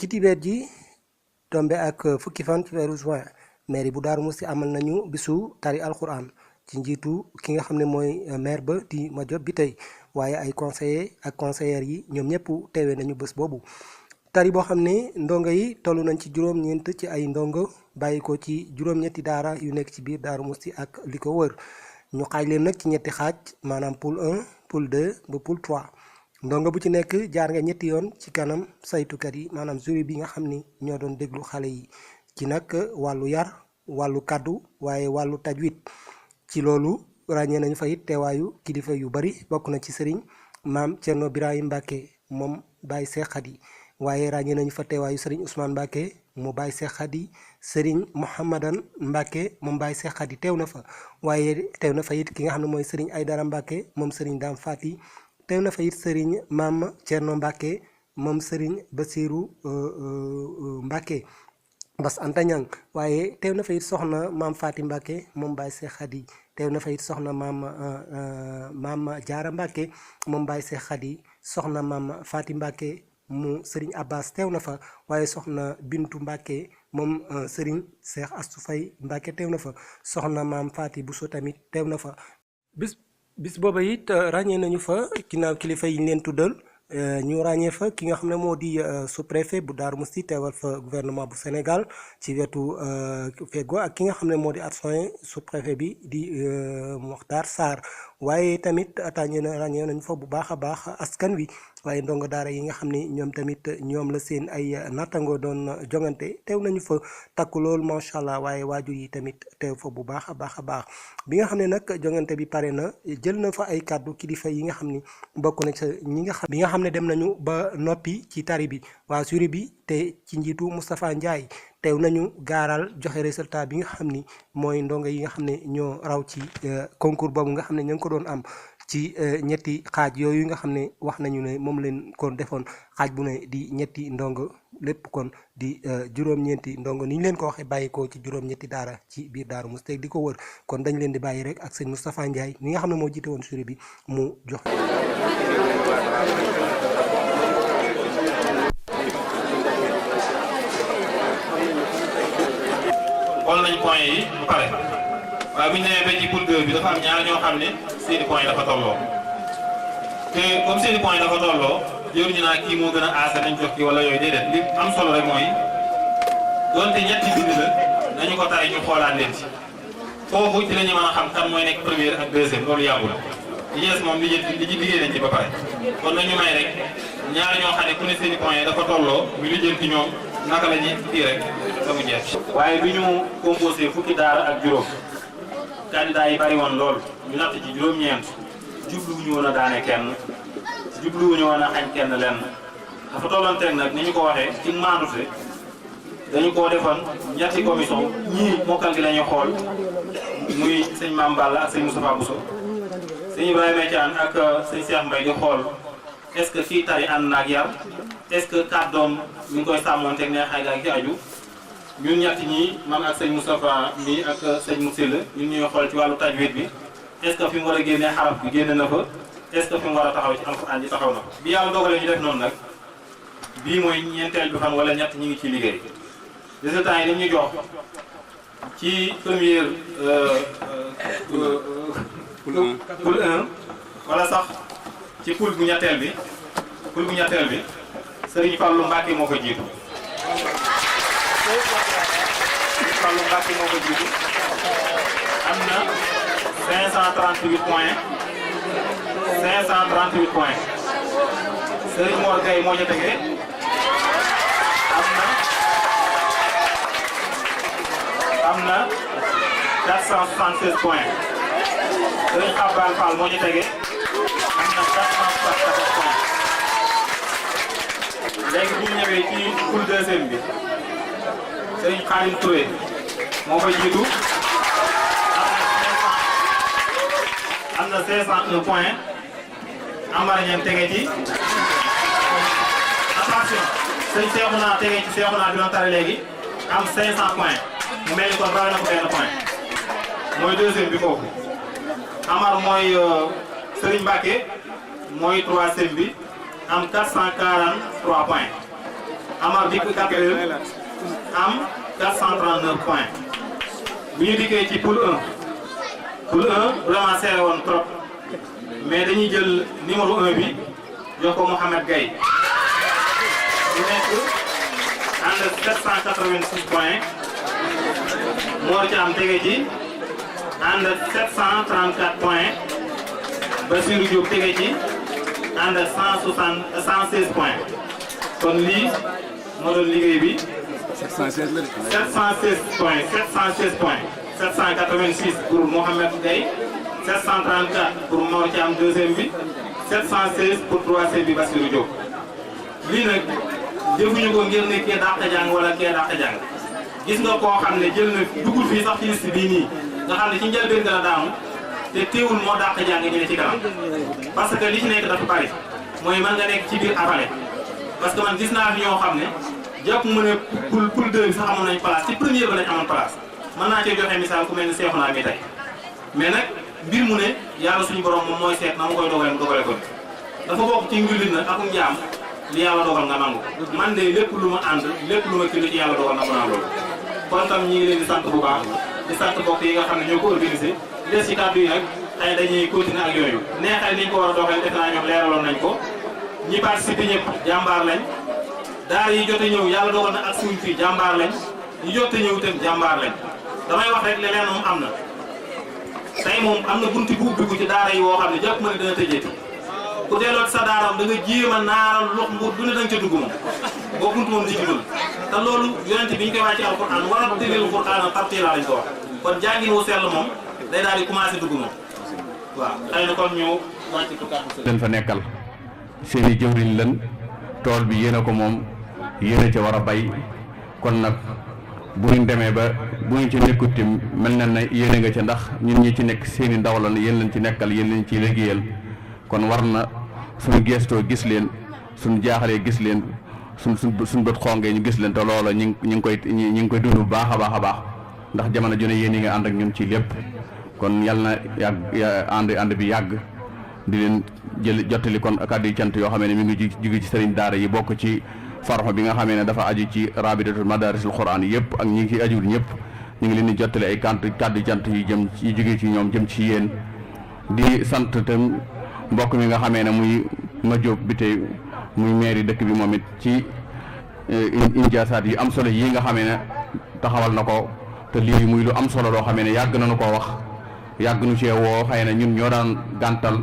ci dibeer ji tombe ak fukki fan ci weeru juin maire bu Daaru Musti amal nañu bisu tari alxuraan ci njiitu ki nga xam ne mooy maire ba di Madiop bi tey waaye ay conseillers ak conseillères yi ñoom ñëpp teewee nañu bés boobu tari boo xam ne ndongo yi toll nañ ci juróom-ñeent ci ay ndongo bàyyi ko ci juróom-ñetti daara yu nekk ci biir Daaru Musti ak li ko wër ñu xaaj leen nag ci ñetti xaaj maanaam poule 1 poule 2 ba poule 3 ndongo bu ci nekk jaar nga ñetti yoon ci kanam saytukat yi maanaam jury bi nga xam ni ñoo doon déglu xale yi ci nag wàllu yar wàllu kàddu waaye wàllu tajwid ci loolu ràññee nañu fa it teewaayu kilifa yu bari bokk na ci sëriñ maam Thierno Birahim Mbacke moom Baye Cheikh Khady waaye ràññee nañu fa teewaayu sëriñ Ousmane Mbacke mu Baye Cheikh Khady sëriñ Mouhamadan Mbacke moom Baye Cheikh Khady teew na fa waaye teew na fa it ki nga xam ne mooy sëriñ Aydara Mbacke moom sëriñ Dame Fati teew na fa it sëriñ maam Thierno Mbacke moom sëriñ Basirou Mbacke Bas Anta Ñang waaye teew na fa it soxna maam Faati Mbacke moom Baye Cheikh Khady teew na fa it soxna maam Jaara Mbacke moom Baye Cheikh Khady soxna maam Faati Mbacke mu sëriñ Abbas teew na fa waaye soxna Bintu Mbacke moom sëriñ Cheikh Astou Faye Mbacke teew na fa soxna maam Faati Bousso tamit teew na fa bis booba it ràññee nañu fa ginnaaw kilifa yi ñu leen tuddal ñu ràññee fa ki nga xam ne moo di sous-préfet bu Darou Mousty teewal fa gouvernement bu Sénégal ci wetu fego ak ki nga xam ne moo di adjoint sous-préfet bi di Mokhtar Sarr waaye tamit ràññee nañu fa bu baax a baax askan wi waaye ndongo daara yi nga xam ne ñoom tamit ñoom la seen ay nattango doon jongante teew nañu fa takku loolu macha allah waaye waajur yi tamit teew fa bu baax a baax a baax bi nga xam ne nag jongante bi pare na jël na fa ay kàddu kilifa yi nga xam ni bokk na ca ñi nga xam bi nga xam ne dem nañu ba noppi ci tari bi waa jury bi te ci njiitu Moustapha Ndiaye teew nañu gaaral joxe résultat bi nga xam ni mooy ndongo yi nga xam ne ñoo raw ci concours boobu nga xam ne ñoo ngi ko doon am ci ñetti xaaj yooyu nga xam ne wax nañu ne moom leen kon defoon xaaj bu ne di ñetti ndongo lépp kon di juróom-ñeenti ndongo ni ñu leen ko waxee bàyyi ko ci juróom-ñetti daara ci biir Daaru Musti di ko wër kon dañ leen di bàyyi rek ak sëñ Moustapha Ndiaye mi nga xam ne moo jiite woon jury bi mu jox. xool nañ point yi ba pare waaye bu ñu demee ba ci poule 2 bi dafa am ñaar ñoo xam ne seeni point dafa tolloo te comme seeni point dafa tolloo jëruñu naa kii moo gën a aase nañ jox kii wala yooyu déedéet li am solo rek mooy doonte ñetti bind la nañu ko tari ñu xoolaat leen ci foofu ci la ñu mën a xam kan mooy nekk première ak deuxième loolu yàggul li ñees moom li liggéey nañ ci ba pare kon nañu may rek ñaar ñoo xam ne ku ne seeni point dafa tolloo ñu lijjanti ñoom naka la ñuy kii rek ba mu jeex. waaye bi ñu composé fukki daara ak juróom candidat yi bari woon lool ñu natt ci juróom-ñeent jubluwuñu woon a daane kenn jubluwuñu woon a xañ kenn lenn dafa tollanteeg nag ni ñu ko waxee ci maandute dañu koo defoon ñetti commission ñii mokkal gi la ñuy xool muy sëñ Mame Balla ak sëñ Moustapha Bousso sëñ Ibrahima Thiane ak sëñ Cheikh Mbaye di xool est-ce que kii tari ànd na ak yar est-ce que kàddoom mi ngi koy sàmmoonteeg neexaay ga ak ci aju ñun ñett ñii man ak sëñ Moustapha mi ak sëñ Moussila ñun ñuy xool ci wàllu tajwid bi est-ce que fi mu war a génnee xaraf bi génn na fa est-ce que fi mu war a taxaw ci alxuraan ji taxaw na fa. bi yàlla dogalee ñu def noonu nag bii mooy ñeenteel bi fan wala ñett ñi ngi ciy liggéey résultats yi dañ ñu jox ci première poule 1 wala sax ci poule bu ñetteel bi Serigne Fallou Mbacke moo ko jiitu. Fallou Mbacke moo ko jiitu am na 538 points Serigne Mor Gueye moo ca tegee am na 476 points Serigne Xabbal Fall moo ca tegee am na 474 points léegi bu ñu ñëwee ci poule deuxième bi Serigne Khadim Touré moo fa jiitu am na 501 points Amara Niang tege ci attention sëñ Cheikhouna tege ci Cheikhouna bi doon tari léegi am 500 points mu mel ni kon raw na ko benn point mooy deuxième bi foofu Amar mooy Serigne Mbacke mooy troisième bi am 443 points Amar dikk 4e am 439 points. bu ñu dikkee ci poule 1 vraiment serré woon trop mais dañuy jël numéro 1 bi jox ko Mouhamed Gaye mu nekk ànd 786 points. Mor Thiam tege ci ànd 734 points. Bassirou Diop tege ci ànd 116 points. kon lii moo doon liggéey bi. 716 points 786 pour Mohamed Gaye 734 pour Mor Thiam deuxième bi 716 pour troisième bi Bassirou Diop. lii nag defuñu ko ngir ne kee dàq jàng wala kee dàq jàng gis nga koo xam ne jël na dugul fii sax ci liste bii nii nga xam ne ci njëlbeen nga la daanu te teewul moo dàq jàng ñu ne ci kanam parce que li ci nekk dafa bari mooy mën nga nekk ci biir avalé parce que man gis naa fi ñoo xam ne jàpp mu ne poule 2 bi sax amoon nañ place ci première ba lañ amoon place mën naa cee joxe misaal ku mel ni Seexu naa mi tey mais nag mbir mu ne yàlla suñu borom moom mooy seet na ma koy dogale mu dogale ko dafa bokk ci njullit nag akum njaam li yàlla dogal nga nangu man de lépp lu ma ànd lépp lu ma kii lu ci yàlla dogal na ko naa loolu kon tam ñi ngi leen di sant bu baax di sant mbokk yi nga xam ne ñoo ko organisé des ci kàddu yi nag tey dañuy continuer ak yooyu neexal ni ñu ko war a doxee def naa ñoom leeraloon nañ ko ñi participé ñëpp jàmbaar lañ daara yi jote ñëw yàlla dogal na ak suñ fii jàmbaar lañ ñi jote ñëw itam jàmbaar lañ damay wax rek leneen moom am na tey moom am na bunti bu ubbiku ci daara yi woo xam ne jàpp ma ne dana tëjeeti ku delloo sa daaram da nga jéem a naaral lox mbuur du ne da nga ca dugg moom boo buntu moom di ci dul te loolu yonente bi ñu koy wàcce alquran war a tëleel alquran tartiila lañ ko wax kon jàngin wu sell moom day daal di commencé dugg moom waaw xëy na kon ñu wàcc ko kàddu leen fa nekkal seen i jëwriñ lan tool bi yéen a ko moom yéen a ca war a bay kon nag bu ñu demee ba bu ñu ci nekkut tim mel na ne yéen a nga ca ndax ñun ñi ci nekk seen i ndaw lan yéen lañ ci nekkal yéen lañ ciy liggéeyal kon war na suñu gestoo gis leen suñu jaaxalee gis leen suñ bët xongee ñu gis leen te loola ñi ngi koy dund bu baax a baax a baax ndax jamono ju ne yéen yi nga ànd ak ñun ci lépp kon yal na yàgg ànd bi yàgg di leen jottali kon kàddu yi cant yoo xam ne mi ngi jóge ci sëriñ daara yi bokk ci farxo bi nga xamee ne dafa aju ci rabitatul madarisul quran yëpp ak ñi ci ajul ñëpp ñu ngi leen di jottali ay kàddu cant yu jëm yu jóge ci ñoom jëm ci yéen di sant tam mbokk mi nga xamee ne muy ma jóob bi tey muy maire dëkk bi moom it ci injaasaat yi am solo yi nga xamee ne taxawal na ko te lii muy lu am solo loo xamee ne yàgg nañu koo wax yàgg nu cee woo xëy na ñun ñoo daan gàntal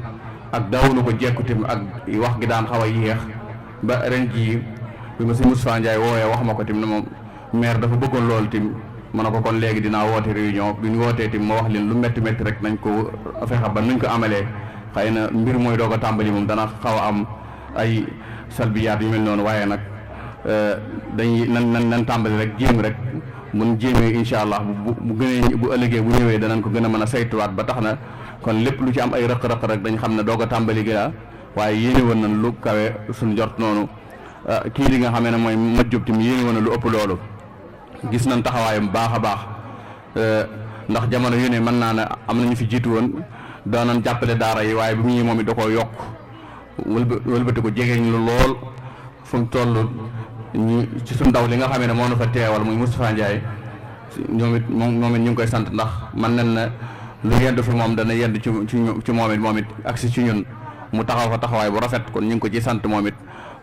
ak daawuñu ko jekkutim ak wax gi daan xaw a yéex ba ren jii bi ma si Moustapha Ndiaye woowee wax ma ko tim ne moom maire dafa bëggoon loolu tim ma ne ko kon léegi dinaa woote réunion bi ñu wootee tim ma wax leen lu métti métti rek nañ ko fexe ba nuñ ko amalee xëy na mbir mooy doog a tàmbali moom dana xaw a am ay salbiyaat yu mel noonu waaye nag dañuy nan tàmbali rek jéem rek mun jéemee incha allah bu gënee bu ëllëgee bu ñëwee danañ ko gën a mën a saytuwaat ba tax na kon lépp lu ci am ay rëq-rëq rek dañ xam ne doog a tàmbali gi la waaye yéene woon nañ lu kawe suñu jort noonu kii li nga xamee ne mooy majjub tim yéene woon na lu ëpp loolu gis nañ taxawaayam baax a baax ndax jamono yu ne mën naa ne am nañu fi jiitu woon doonoon jàppale daara yi waaye bi mu ñëwee moom it da koo yokk wëlbati ko jegeñ lu lool fu mu toll ñu ci suñu ndaw li nga xamee ne moo na fa teewal muy Moustapha Ndiaye ñoom it ñu ngi koy sant ndax man nañ na lu yendu fi moom dana yendu ci moom it agsi ci ñun mu taxaw fa taxawaay bu rafet kon ñu ngi ko ci sant moom it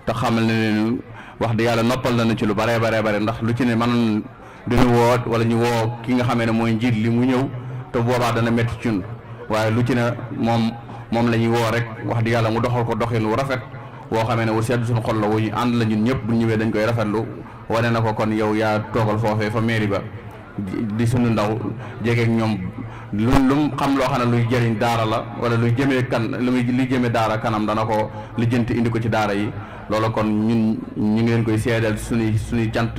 te xamal ne leen wax dëgg yàlla noppal nañu ci lu bare ndax lu ci ne man dina woo wala ñu woo ki nga xamee ne mooy njiit li mu ñëw te boobaa dana métti ci ñun waaye lu ci ne moom la ñuy woo rek wax dëgg yàlla mu doxal ko doxin wu rafet woo xamee ne wu sedd suñu xol la wu ñu ànd la ñun ñëpp bu ñëwee dañ koy rafetlu wane na ko kon yow yaa toogal foofee fa mairie ba di suñu ndaw jegeeg ñoom lu xam loo xam ne luy jëriñ daara la wala luy jëmee daara kanam dana ko lijjanti indi ko ci daara yi loolu kon ñun ñu ngi leen koy seedeel suñuy cant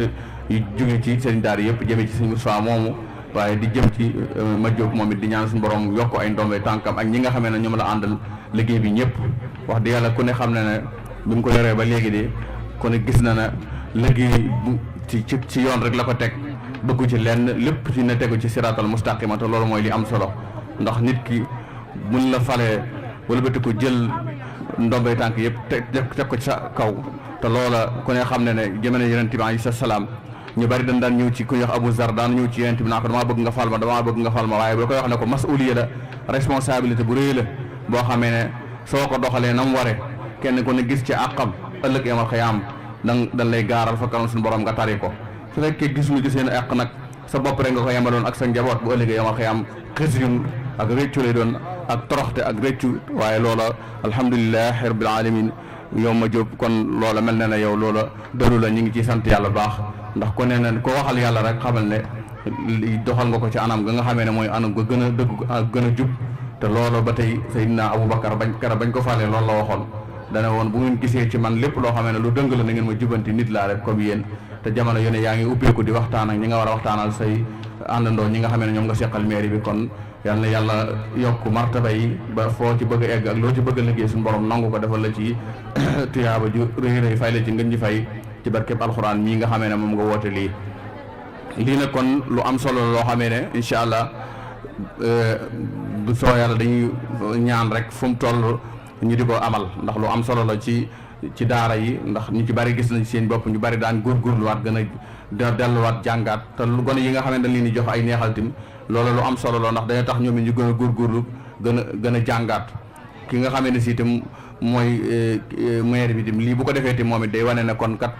yu jóge ci seen daara yëpp jëmee ci suñu Moustapha moomu waaye di jëm ci ma jóg moom it di ñaan suñu borom yokk ay ndombee tànkam ak ñi nga xamee ne ñoom la àndal liggéey bi ñëpp wax di yàlla ku ne xam ne ne bi mu ko yoree ba léegi de ku ne gis na ne liggéey bu ci yoon rek la ko teg bëggu ci lenn lépp ci ne tegu ci siraatal mustaqima te loolu mooy li am solo ndax nit ki buñ la falee wala bëti ko jël ndombay tànk yëpp teg ko ci sa kaw te loola ku ne xam ne ne jamono yonent bi alayhi salaam ñu bari dañ daan ñëw ci ku ñuy wax Abu Zar daan ñëw ci yonent bi naa ko damaa bëgg nga fal ma waaye boo koy wax ne ko masuuliya la responsabilité bu rëy la boo xamee ne soo ko doxalee na mu ware kenn ku ne gis ci àqam ëllëg yamal xiyaam dañ lay gaaral fa kanam suñu borom nga tari ko su fekkee gisuñu ci seen àq nag sa bopp rek nga ko yemaloon ak sa njaboot bu ëllëgee yamal xiyaam xësyun ak réccu lay doon ak toroxte ak réccu waaye loola alhamdulilahi rabbil alamin yow ma jóob kon loola mel na ne yow loola dëru la ñu ngi ciy sant yàlla baax ndax ku ne ne ko waxal yàlla rek xamal ne doxal nga ko ci anam ga nga xamee ne mooy anam ga gën a dëgg ak gën a jub te loola ba tey Seydina Aboubacar bañ ko falee loolu la waxoon dana woon bu ngeen gisee ci man lépp loo xamee ne lu dëng la na ngeen ma jubanti nit laa rek comme yéen te jamono yu ne yaa ngi ubbeeku di waxtaan ak ñi nga war a waxtaanal say àndandoo ñi nga xamee ne ñoom nga seqal mairie bi kon yal na yàlla yokk martaba yi ba foo ci bëgg a egg ak loo ci bëgg a liggéey suñu borom nangu ko defal la ci tuyaaba ju rëy rëy fay la ci ngeen ji fay ci barkeb alxuraan mii nga xamee ne moom nga woote lii nag kon lu am solo loo xamee ne incha allah bu soo yàlla dañuy ñaan rek fu mu toll ñu di ko amal ndax lu am solo la ci daara yi ndax ñu ci bari gis nañ seen bopp ñu bari daan góorgóorluwaat gën a delluwaat jàngaat te lu gone yi nga xam ne dañ leen di jox ay neexal tim loolu lu am solo la ndax dañoo tax ñoom ñu gën a góorgóorlu gën a jàngaat ki nga xamee ne si itam mooy maire bi tim lii bu ko defee tim moom it day wane ne kon kat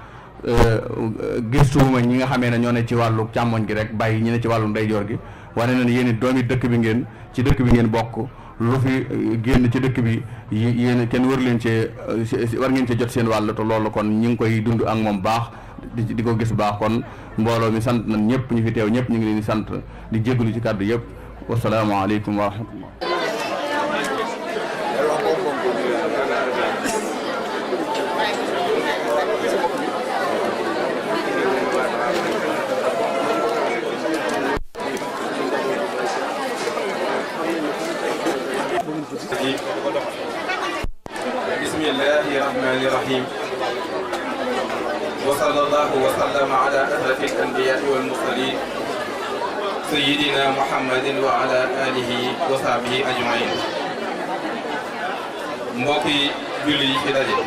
gëstuwuma ñi nga xamee ne ñoo ne ci wàllu càmmoñ gi rek bàyyi ñi ne ci wàllu ndeyjoor gi wane na ne yéen it doomi dëkk bi ngeen ci dëkk bi ngeen bokk lu fi génn ci dëkk bi yéen kenn war leen cee war ngeen cee jot seen wàll te loolu kon ñi ngi koy dund ak moom baax di ko gis baax kon mbooloo mi sant nañ ñëpp ñu fi teew ñëpp ñu ngi leen di sant di jégalu ci kàddu yëpp wasalaamaaleykum wa rahmatullah. bismillahi rahmani rahim wa sallallahu wa sallama ala ashrafil anbiya'i wal mursalin sayyidina muhammadin wa ala alihi wa sahbihi ajmain mbokki julli yi fi daje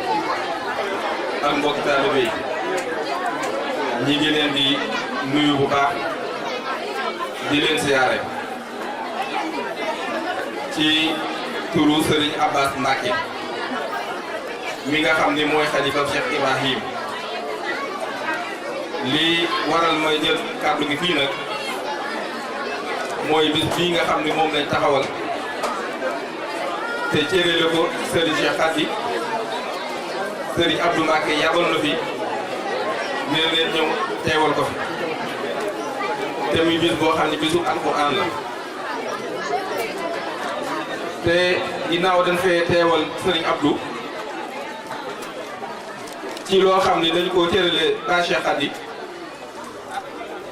ak mbokki taalibe yi ñi ngi leen di nuyu bu baax di leen siyaare ci turu Serigne Abbas Mbacké mi nga xam ni mooy xalifa Cheikh Ibrahim lii waral may jël kàddu gi fii nag mooy bis bii nga xam ni moom lañ taxawal te cërale ko Serigne Cheikh Khady Serigne Abdou Mbacké yabal na fi ngir leen ñëw teewal ko fi te muy bis boo xam ne bisu alquran la te ginnaaw dañ fee teewal Serigne Abdou ci loo xam ni dañ koo cërale ba Cheikh Khady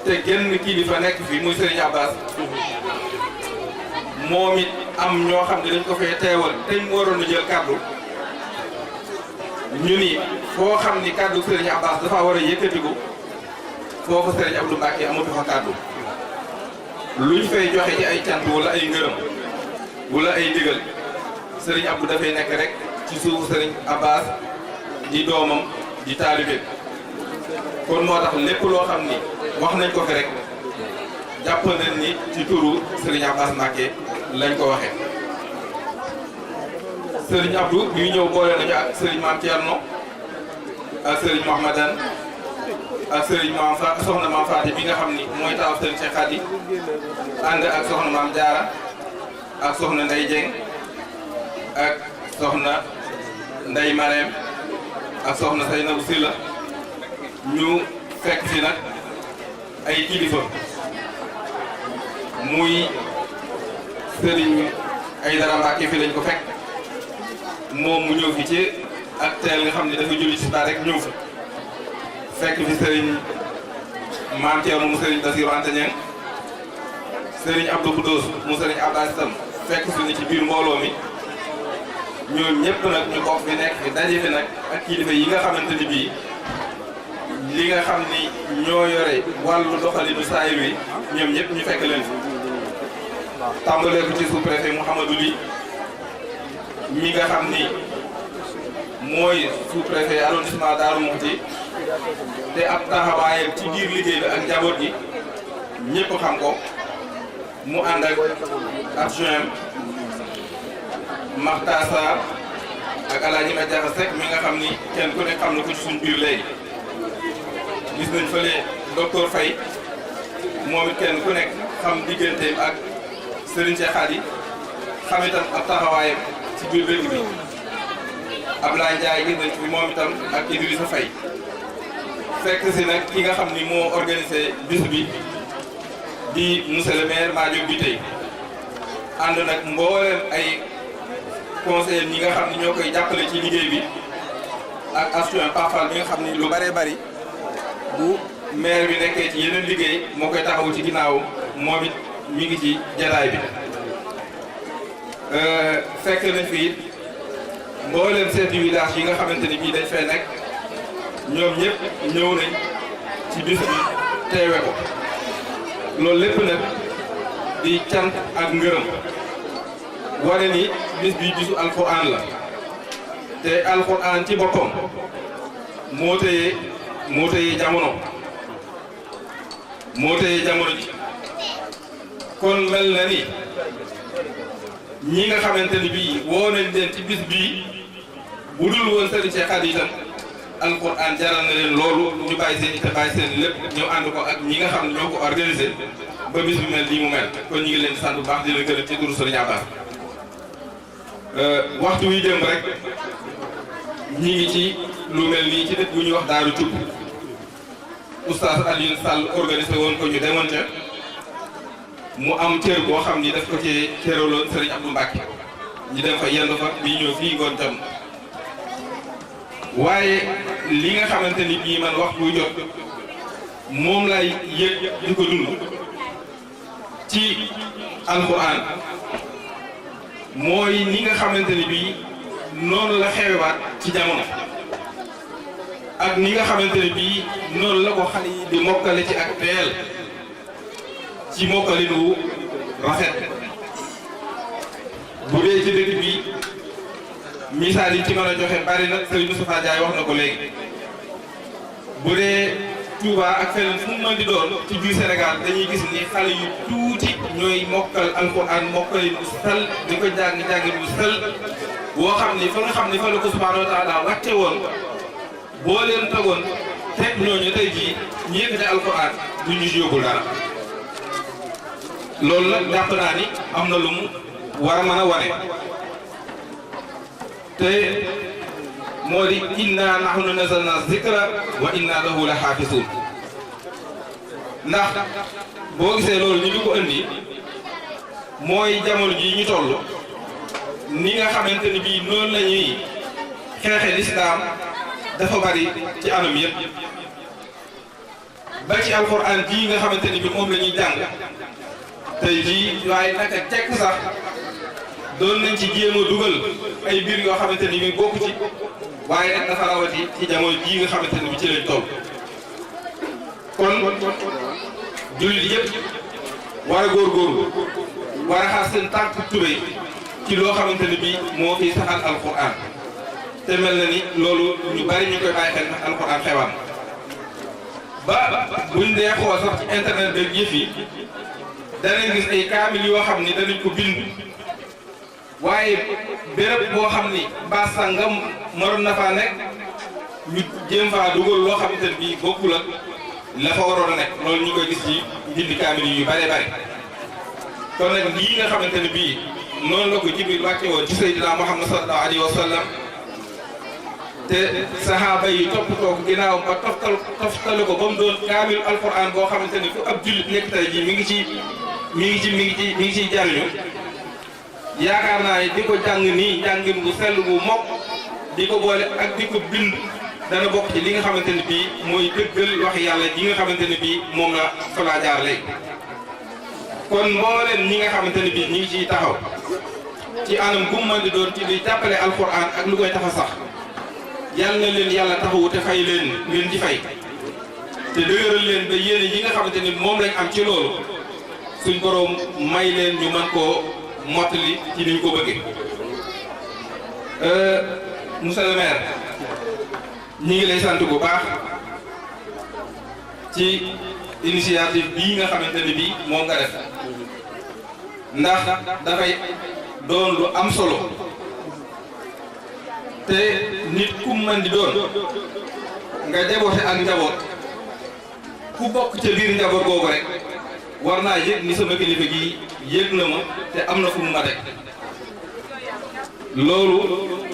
te genn kilifa nekk fi muy Serigne Abbas moom it am ñoo xam ne dañ ko fee teewal te mu waroon a jël kàddu ñu ni foo xam ni kàddu Serigne Abbas dafa war a yëkkatiku foofu Serigne Abdou Mbacké amatu fa kàddu luñ fay joxe ci ay cant wala ay ngërëm wala ay ndigal Serigne Abdou dafay nekk rek ci suufu Serigne Abbas di doomam di taalibe kon moo tax lépp loo xam ni wax nañ ko fi rek jàpp nañ ni ci turu Serigne Abbas Mbacké lañ ko waxee Serigne Abdou bi ñëw boole nañu ak Serigne Mame Thierno ak Serigne Mouhamadan ak Serigne soxna Mame Faty bi nga xam ni mooy taaw Serigne Cheikh Khady ànd ak soxna Mame Diarra ak soxna Ndeye Dieng ak soxna Ndeye Marème ak soxna Seynabou Sylla ñu fekk fi nag ay kilifa muy Serigne Aïdara Mbacké fi lañ ko fekk moom mu ñëw fi ci ak teel nga xam ne dafa julli ci rek ñëw fi fekk fi Serigne Mame Thierno mu Serigne Bassirou Anta Niang Serigne Abdou Khoudoss mu Serigne Abbas itam fekk fi ni ci biir mbooloo mi ñoom ñëpp nag ñu bokk fi nekk fi daje fi nag ak kilifa yi nga xamante ni bii li nga xam ni ñoo yore wàllu doxalinu saayir wi ñoom ñëpp ñu fekk leen fi tàmbalee ko ci sous-préfet Mouhamadou Ly mi nga xam ni mooy sous-préfet arrondissement Darou Mouhty te ab taxawaayam ci biir liggéey bi ak njaboot gi ñëpp xam ko mu ànd ak adjoint Makhtar Sarr ak Alaaji Madiaxa Seck mi nga xam ni kenn ku nekk xam na ko ci suñu biir léegi gis nañ fële docteur Faye moom it kenn ku nekk xam digganteem ak Serigne Cheikh Khady xam itam ab taxawaayam ci biir dëkk bi Ablaye Ndiaye gis nañ fi moom itam ak Idrissa Faye fekk si nag ki nga xam ni moo organisé bis bi di monsieur le maire Madiop Bitèye ànd nag mboolem ay conseillers ñi nga xam ni ñoo koy jàppale ci liggéey bi ak association Pafal bi nga xam ni lu bëree bëri bu maire bi nekkee ci yeneen liggéey moo koy taxawu ci ginnaaw moom it mi ngi ci jataay bi fekk nañ fi it mboolem chef du village yi nga xamante ni bii dañ fee nekk ñoom ñëpp ñëw nañ ci bis bi teewe ko loolu lépp nag di cant ak ngërëm wane ni bis bi bisu alxuraan la te alxuraan ci boppam moo téye jamono ji kon mel na ni ñi nga xamante ni bii woo nañ leen ci bis bii bu dul woon Serigne Cheikh Khady itam alxuraan jaral na leen loolu ñu bàyyi seen ite bàyyi seen lépp ñëw ànd ko ak ñi nga xam ne ñoo ko organisé ba bis bi mel lii mu mel kon ñu ngi leen di sant bu baax di leen gërëm ci turu Serigne Abbas waxtu wi dem rek ñi ngi ci lu mel nii ci dëkk bu ñuy wax Daaru Cubb oustaz Alioune Sall organisé woon ko ñu demoon ca mu am cër boo xam ni daf ko ci cëraloon Serigne Abdou Mbacke ñu dem fa yendu fa bii ñëw fii ngoon jam waaye li nga xamante ni bii man wax buy jot moom lay yëg di ko dund ci alxuraan mooy ni nga xamante ni bii noonu la xewewaat ci jamono ak ni nga xamante ni bii noonu la ko xale yi di mokkale ci ak teel ci mokkalin wu rafet bu dee ci dëkk bi misaal yi ci mën a joxe bari na Serigne Moustapha Ndiaye wax na ko léegi bu dee Touba ak feneen fu mu mën di doon ci biir Sénégal dañuy gis ni xale yu tuuti ñooy mokkal alxuraan mokkalin bu sell di ko jàng bu sell boo xam ni fa nga xam ni fa la ko subhaanahu wa taala wàcce woon boo leen tagoon teg ñooñu tey jii ñu yëkkati alxuraan du ñu yóbbul dara loolu nag jàpp naa ni am na lu mu war a mën a wane te moo di inna nahnu nazzalna zikra wa inna lahu la xaafisun ndax boo gisee loolu ñu di ko indi mooy jamono ji ñu toll ni nga xamante ni bii noonu la ñuy xeexe lislaam dafa bari ci anam yëpp ba ci alxuraan ji nga xamante ni bii moom la ñuy jàng tey jii waaye naka tekk sax doon nañ ci jéem a dugal ay mbir yoo xamante ni bii bokku ci waaye nag dafa rawati ci jamono jii nga xamante ni bii ci lañ toll kon jullit yëpp war a góorgóorlu war a xaar seen tànk tubéy ci loo xamante ni bii moo fi saxal alxuraan te mel na ni loolu ñu bari ñu koy bàyyi xel ndax alxuraan xewaan ba buñ dee xool sax ci internet beeg yëf yi danañ gis ay kaamil yoo xam ni danañ ko bind waaye béréb boo xam ni baas sangam maroon na faa nekk ñu jéem faa dugal loo xamante ne bii bokkul ak la fa waroon a nekk loolu ñu koy gis ci bind kaamil yu bare bare kon nag lii nga xamante ne bii noonu la ko Jibril wàcce woon ci Seydina Muhammad sallallahu alayhi wa sallam te saxaaba yi toppatoo ko ginnaaw ba toftale ko ba mu doon kaamil alquran boo xamante ni fu ab jullit nekk tey jii mi ngi ciy jariñu yaakaar naa ni di ko jàng nii njàngin bu sell bu mokk di ko boole ak di ko bind dana bokk ci li nga xamante ni bii mooy dëggal wax yàlla ji nga xamante ni bii moom la fa laa jaar léegi kon mbooleen ñi nga xamante ni bii ñi ngi ciy taxaw ci anam gu mu mën di doon ci di jàppale alquran ak lu koy taxa sax yàlla na leen yàlla taxawu te fay leen ngeen ci fay te dëgëral leen ba yéene yi nga xamante ni moom lañ am ci loolu suñ boroom may leen ñu mën koo mottali ci niñ ko bëggee monsieur le maire ñi ngi lay sant bu baax ci initiative bii nga xamante ni bii moom nga def ndax dafay doon lu am solo te nit ku mën di doon nga jaboote ak njaboot ku bokk ca biir njaboot googu rek war naa yëg ni sama kilifa gi yëg na ma te am na fu mu ma teg loolu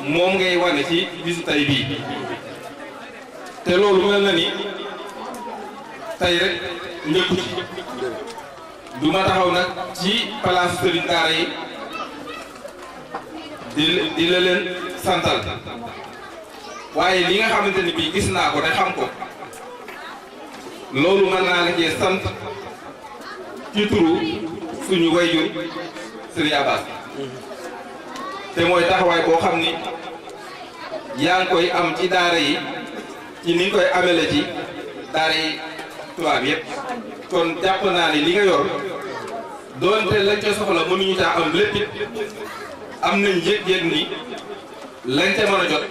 moom ngay wane ci bisu tay bii te loolu mel na ni tey rek njëkku ci du ma taxaw nag ci place sëriñ daara yi di la leen santal waaye li nga xamante ni bii gis naa ko te xam ko loolu mën naa la cee sant ci turu suñu wayjur sëriñ Abbas te mooy taxawaay boo xam ni yaa ngi koy am ci daara yi ci ni nga koy amele ci daara yi tubaab yépp kon jàpp naa ni li nga yor doonte lañ ca soxla mënuñu caa am lépp it am nañ yëg-yëg ni lañ ca mën a jot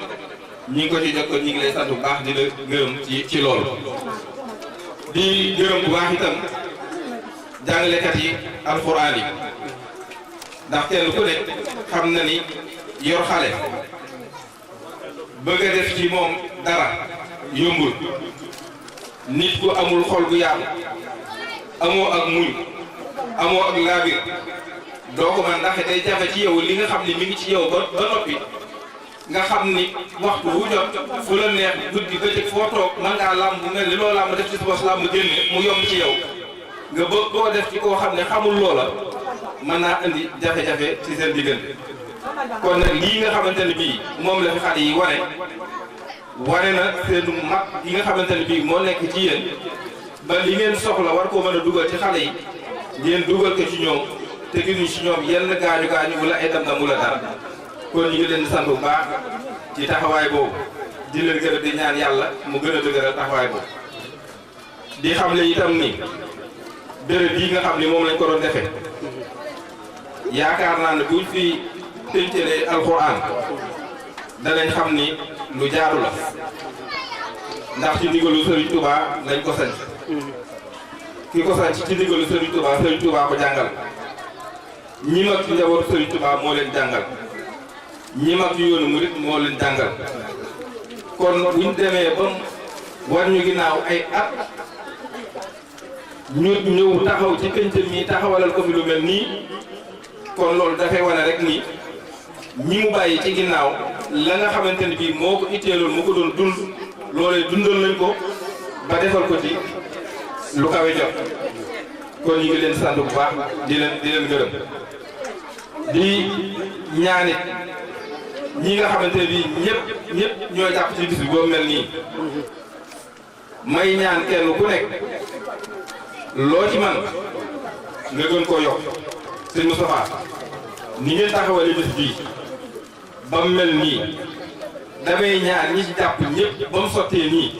ñi ngi ko ci jot ko ñi ngi lay sant bu baax di la gërëm ci loolu di gërëm bu baax itam jàngalekat yi alxuraan yi ndax kenn ku nekk xam na ni yor xale bëgg a def ci moom dara yombul nit ku amul xol bu yaatu amoo ak muñ amoo ak laabir doo ko man ndax day jafe ci yow li nga xam ni mi ngi ci yow ba noppi nga xam ni waxtu wu jot fu la neex guddi bëccëg foo toog man ngaa làmb bu mel ni loo làmb def ci sa bos làmb génne mu yomb ci yow nga bëgg koo def ci koo xam ne xamul loola mën naa indi jafe-jafe ci seen diggante kon nag lii nga xamante ne bii moom la fi xale yi wane na seen mag yi nga xamante ne bii moo nekk ci yéen ba li ngeen soxla war koo mën a dugal ci xale yi ngeen dugal ko ci ñoom te gisuñ ci ñoom yenn gaañu wala ay dam-dam wala dara kon ñu ngi leen di sant bu baax ci taxawaay boobu di leen gërëm di ñaan yàlla mu gën a dëgëral taxawaay boobu di xam le itam ni béréb bii nga xam ni moom lañ ko doon defee yaakaar naa ne buñ fi tëncalee alxuraan danañ xam ni lu jaaru la ndax ci ndigalu Serigne Touba lañ ko sanc ki ko sanc ci ndigalu Serigne Touba ko jàngal ñi mag ci njabootu Serigne Touba moo leen jàngal ñi mag ci yoonu murit moo leen jàngal kon buñ demee ba war ñu ginnaaw ay at ñu ñëw taxaw ci penc mi taxawalal ko fi lu mel nii kon loolu dafay wane rek ni ñi mu bàyyi ci ginnaaw la nga xamante ne bii moo ko itteeloon moo ko doon dund loolee dundal nañ ko ba defal ko ci lu kawe jot kon ñu ngi leen sant bu baax di leen gërëm di ñaanit ñi nga xamante ne bii ñëpp ñoo jàpp ci bis bi boobu mel nii may ñaan kenn ku nekk loo ci man nga gën koo yokk sëñ Moustapha ni ngeen taxawale bis bii ba mu mel nii damay ñaan ñi ci jàpp ñëpp ba mu sottee nii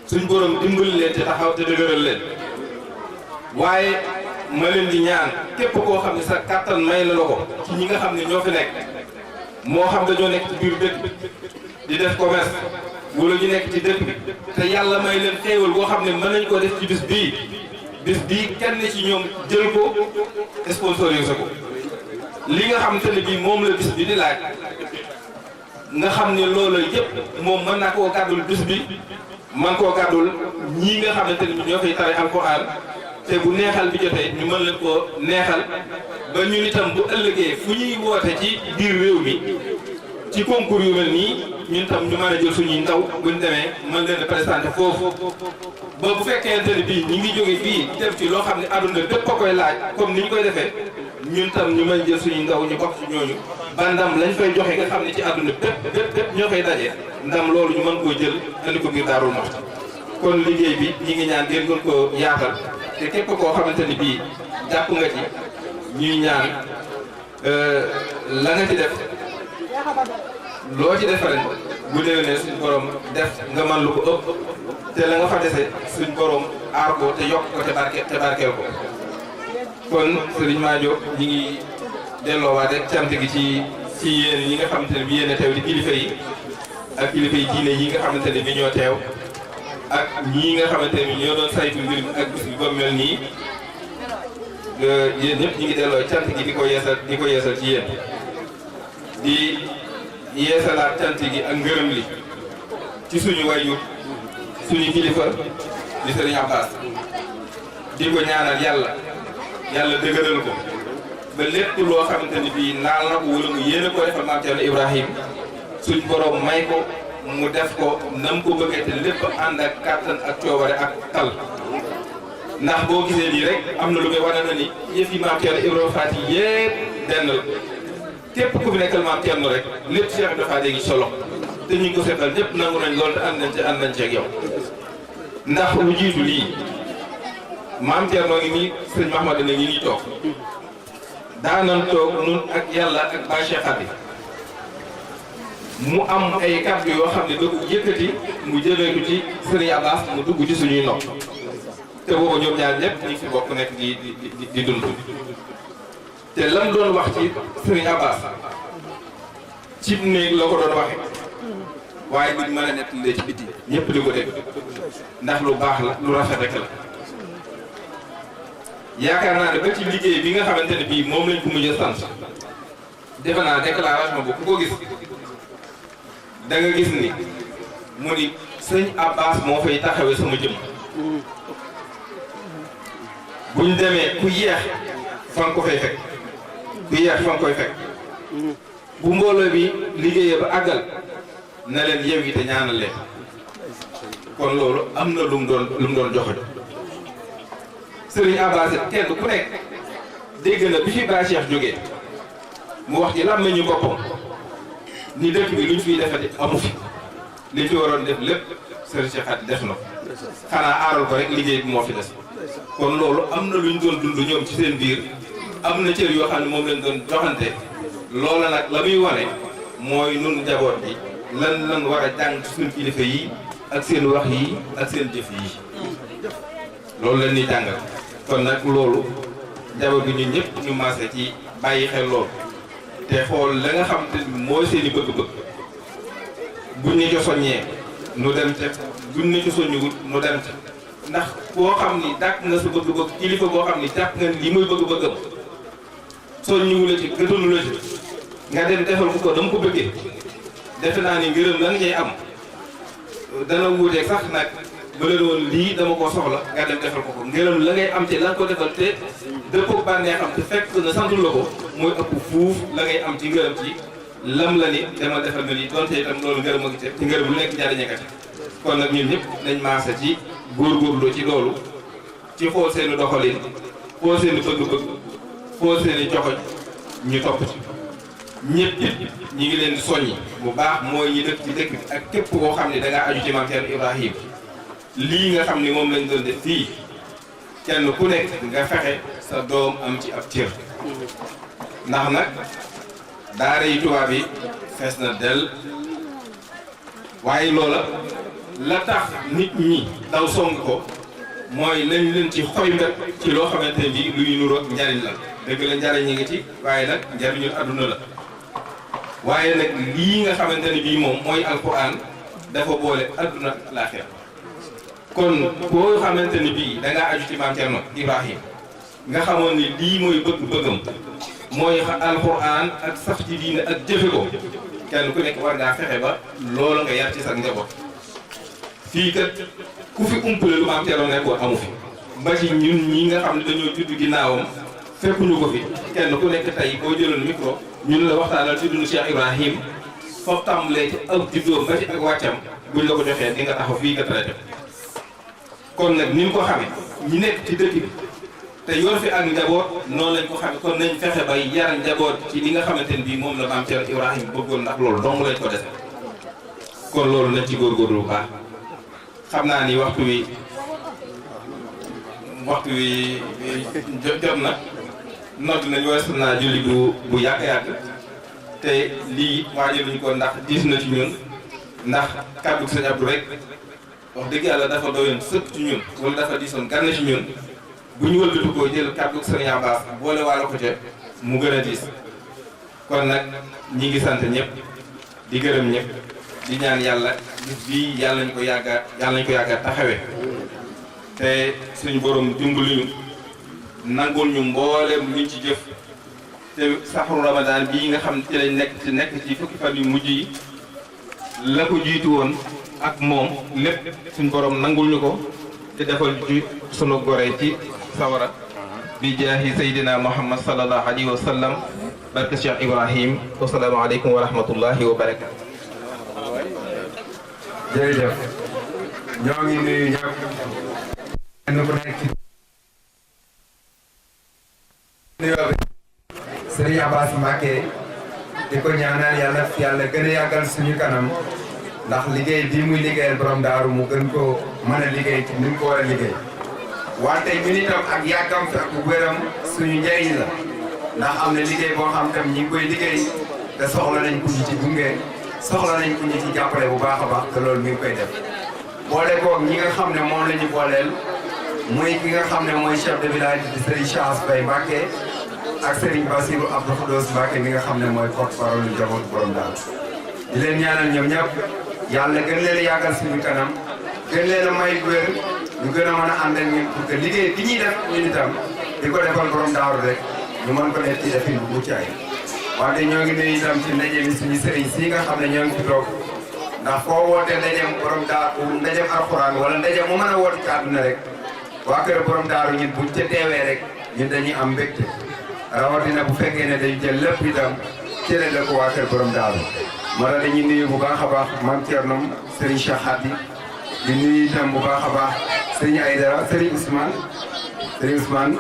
suñ borom dimbali leen te taxaw te dëgëral leen waaye ma leen di ñaan képp koo xam ne sa kàttan may na la ko ci ñi nga xam ne ñoo fi nekk moo xam dañoo nekk ci biir dëkk di def commerce wala ñu nekk ci dëkk bi te yàlla may leen xéewal boo xam ne mën nañ ko def ci bis bii kenn ci ñoom jël ko sponsorisé ko li nga xamante ne bii moom la bis bi di laaj nga xam ne loolu yëpp moom mën naa koo gàddul bis bi man koo gàddul ñii nga xamante ne bi ñoo fay tare alxuraan te bu neexal bi jotee ñu mën leen koo neexal ba ñun itam bu ëllëgee fu ñuy woote ci biir réew mi ci concours yu mel nii ñun tam ñu mën a jël suñuy ndaw buñ demee mën leen a présenté foofu ba bu fekkente ne bii ñi ngi jóge fii def ci loo xam ne àdduna bépp a koy laaj comme ni ñu koy defee ñun tam ñu mën jël suñuy ndaw ñu bokk ci ñooñu ba ndam lañ fay joxe nga xam ne ci àdduna bépp ñoo koy daje ndam loolu ñu mën koo jël andi ko biir Daarul Muxti kon liggéey bi ñi ngi ñaan ngeen gën koo yaatal te képp koo xamante ni bii jàpp nga ci ñuy ñaan la nga ci def loo ci def ren bu déwénee suñ borom def nga man lu ko ëpp te la nga fa dese suñ borom aar ko te yokk ko te barkeel ko kon Serigne Madio ñi ngi delloowaat rek cant gi ci yéen ñi nga xamante ne bi yéen a teew di kilifa yi ak kilifa yi diine yi nga xamante ne bi ñoo teew ak ñii nga xamante ne bi ñoo doon saytu mbir mi ak bis bi ba mel nii yéen ñëpp ñu ngi delloo cant gi di ko yeesal ci yéen di yeesalaat cant gi ak ngërëm li ci suñu wayjur suñu kilifa di Sëriñ Abbas di ko ñaanal yàlla dëgëral ko ba lépp loo xamante ni bii naal na ko wala mu yéene ko defal maam Thierno Ibrahim suñ borom may ko mu def ko nam ko bëggee te lépp ànd ak kàttan ak coobare ak tal ndax boo gisee nii rek am na lu koy wane na ni yëf yi maam Thierno Ibrahima Faty yépp benn la képp ku fi nekkal maam Thierno rek lépp Cheikh Ibrahima Faty gi solo te ñu ngi ko seetal ñëpp nangu nañ loolu te ànd nañ ci ak yow ndax lu jiitu lii maam Thierno ngi nii sëñ Mahmad na ngi nii toog daanan toog nun ak yàlla ak Baay Cheikh Khady mu am ay kàddu yoo xam ne da ko yëkkati mu jëlee ko ci Sëriñ Abbas mu dugg ci suñuy nopp te boobu ñoom ñaar ñëpp ñu fi bokk nekk di dund te lam doon wax ci Sëriñ Abbas ci néeg la ko doon waxe waaye nit mën a nettalee ci biti ñëpp di ko dégg ndax lu baax la lu rafet rek la yaakaar naa ne ba ci liggéey bi nga xamante ne bii moom lañ ko mujj a sant defe naa déclaration bu ku ko gis da nga gis ni mu ni sëñ Abbas moo fay taxawee sama jëm buñ demee ku yeex fa nga ko fay fekk ku yeex fa nga koy fekk bu mbooloo bi liggéeyee ba àggal na leen yew yi te ñaanal leen kon loolu am na lu mu doon joxe Sëriñ Abbas kenn ku nekk dégg na bi fi Baay Cheikh jógee mu wax ci làmmiñu boppam ni dëkk bi luñ fiy defati amu fi liñ fi waroon def lépp Sëriñ Cheikh Khady def na ko xanaa aaral ko rek liggéey bi moo fi des kon loolu am na luñ doon dund ñoom ci seen biir am na cër yoo xam ne moom lañ doon joxante loola nag la muy wane mooy nun njaboot bi lan war a jàng ci suñu kilifa yi ak seen wax yi ak seen jëf yi loolu la ñuy jàngal kon nag loolu njaboot bi ñun ñëpp ñu maase ci bàyyi xel loolu te xool la nga xam te mooy seen i bëgg-bëgg buñ ne co soññee nu dem ca buñ ne co soññuwut nu dem ca ndax koo xam ni dàq nga sa bëgg-bëgg kilifa boo xam ni jàpp nga ni li muy bëgg-bëggam soññuwu la ci gëtanu la ci nga dem defal ko dama ko bëggee defe naa ni ngërëm la nga ñuy am dana wuuteeg sax nag ba leen woon lii dama koo soxla nga dem defal ko ngërëm la ngay am ci la nga ko defal te dëppoo bànnee xam te fekk na santul la ko mooy ëpp fuuf la ngay am ci ngërëm ci lam la ni demal defal na lii donte itam loolu ngërëm a ngi te ngërëm lu nekk jariñekat kon nag ñun ñëpp nañ maase ci góorgóorlu ci loolu ci xool seeni doxalin xool seeni bëgg-bëgg xool seeni joxoñ ñu topp ci ñëpp ñi ngi leen di soññi bu baax mooy ñi dëkk ci dëkk bi ak képp koo xam ne da ngaa aju ci Maam Thierno Ibrahim lii nga xam ni moom lañ doon def fii kenn ku nekk nga fexe sa doom am ci ab cër ndax nag daara yi tubaab yi fees na del waaye loola la tax nit ñi daw song ko mooy lañ leen ci xoy mbet ci loo xamante ne bii luy nuru ak njariñ la dëgg la njariñ ñi ngi ci waaye nag njariñul adduna la waaye nag lii nga xamante ne bii moom mooy alquran dafa boole adduna ak laaxira kon koo xamante ni bii da ngaa aju ci Maam Thierno Ibrahim nga xamoon ni lii mooy bëgg-bëggam mooy alquran ak sax ci diine ak jëfe ko kenn ku nekk war ngaa fexe ba loolu nga yar ci sa njaboot fii kat ku fi umpale lu Maam Thierno nekkoon amu fi ba ci ñun ñi nga xam ne dañoo judd ginnaawam fekkuñu ko fi kenn ku nekk tey boo jëloon micro ñun la waxtaanal ci dundu Cheikh Ibrahim foofu tàmbalee ci ak juddoom ba ci ak wàccam buñ la ko joxee di nga taxaw fii nga traité kon nag ni mu ko xamee ñi nekk ci dëkk bi te yor fi ak njaboot noonu lañ ko xamee kon nañ fexe bay yar njaboot ci li nga xamante ne bii moom la Maam Thierno Ibrahim bëggoon ndax loolu dong lañ ko dese kon loolu nañ ci góorgóorlu bu baax xam naa ni waxtu wi jot na nodd nañu weesu naa julli bu yàgg-yàgg te lii waajaluñ ko ndax diis na ci ñun ndax kàddu sëñ Abdou rek wax dëgg yàlla dafa doyoon sëpp ci ñun wala dafa diisoon gann ci ñun bu ñu wëlbatu ko jël kàddu sëñ Abbas boole waala ko ca mu gën a diis kon nag ñi ngi sant ñëpp di gërëm ñëpp di ñaan yàlla gis bii yàlla ñu ko yàgga taxawee te suñu borom dimbali ñu nangul ñu mboolem luñ ci jëf te saxru Ramadan bii nga xam ci lañ nekk ci fukki fan yu mujj yi la ko jiitu woon ak moom lépp suñu borom nangul ñu ko te defal ju sunu gore ci sawara bi jaahi sayyidina Muhammad sallallahu alayhi wa sallam barke Cheikh Ibrahim wasalaamu aleykum wa rahmatullahi wa barakatu. jërëjëf ñoo ngi nuyu ñëpp kenn ku nekk ci nuyoo bi Serigne Abass Mbacké di ko ñaanal yàlla gën a yàggal suñu kanam ndax liggéey bii muy liggéeyal borom daaru mu gën ko mën a liggéey ci ni mu ko war a liggéey wante ñun itam ak yàggam fi ak wéram suñu njëriñ la ndax am na liggéey boo xam tam ñi ngi koy liggéey te soxla nañ ku ñu ci gunge soxla nañ ku ñu ci jàppale bu baax a baax te loolu mi ngi koy def boole koog ñi nga xam ne moom la ñu booleel muy ki nga xam ne mooy chef de village di Serigne Cheikh Baye Mbacké ak Serigne Bassirou Abdou Khoudoss Mbacké mi nga xam ne mooy porte-parole lu jaboot borom daal di leen ñaanal ñoom ñëpp yàlla gën leen a yàggal suñu kanam gën leen a may wér ñu gën a mën a ànd ak ñun pour que liggéey bi ñuy def ñun itam di ko defal borom daaru rek ñu mën ko def ci defin bu mucc ayib wante ñoo ngi nuyu itam ci ndaje mi suñu sëriñ si nga xam ne ñoo ngi fi toog ndax foo woote ndajem borom daaru ndajem alxuraan wala ndaje mu mën a woote ci àdduna rek waa kër borom daaru ñun buñ ca teewee rek ñun dañuy am mbégte rawatina bu fekkee ne dañu jël lépp itam cëre la ko waa kër borom daaru moo tax dañuy nuyu bu baax a baax Mame Thierno Serigne Cheikh Khady di nuyu itam bu baax a baax Serigne Aïdara Serigne Ousmane